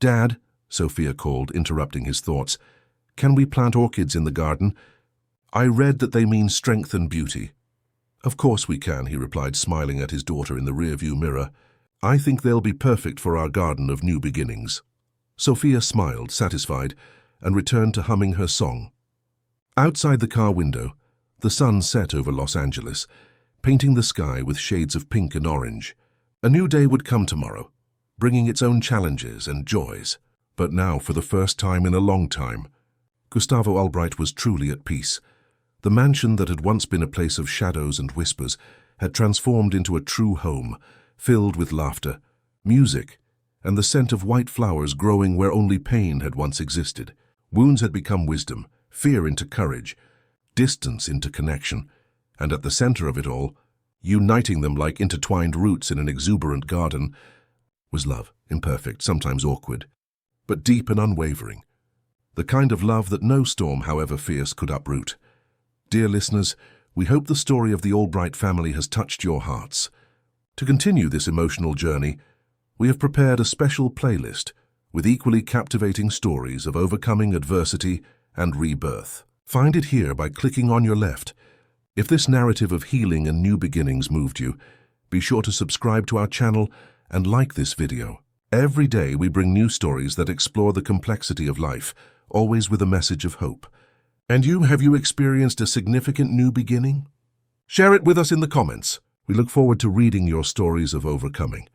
[SPEAKER 1] "Dad," Sophia called, interrupting his thoughts, "can we plant orchids in the garden? I read that they mean strength and beauty." "Of course we can," he replied, smiling at his daughter in the rearview mirror. "I think they'll be perfect for our garden of new beginnings." Sophia smiled, satisfied, and returned to humming her song. Outside the car window, the sun set over Los Angeles, painting the sky with shades of pink and orange. A new day would come tomorrow, bringing its own challenges and joys. But now, for the first time in a long time, Gustavo Albright was truly at peace. The mansion that had once been a place of shadows and whispers had transformed into a true home, filled with laughter, music, and the scent of white flowers growing where only pain had once existed. Wounds had become wisdom, fear into courage, distance into connection, and at the center of it all, uniting them like intertwined roots in an exuberant garden, was love, imperfect, sometimes awkward, but deep and unwavering. The kind of love that no storm, however fierce, could uproot. Dear listeners, we hope the story of the Albright family has touched your hearts. To continue this emotional journey, we have prepared a special playlist with equally captivating stories of overcoming adversity and rebirth. Find it here by clicking on your left. If this narrative of healing and new beginnings moved you, be sure to subscribe to our channel and like this video. Every day we bring new stories that explore the complexity of life, always with a message of hope. And you, have you experienced a significant new beginning? Share it with us in the comments. We look forward to reading your stories of overcoming.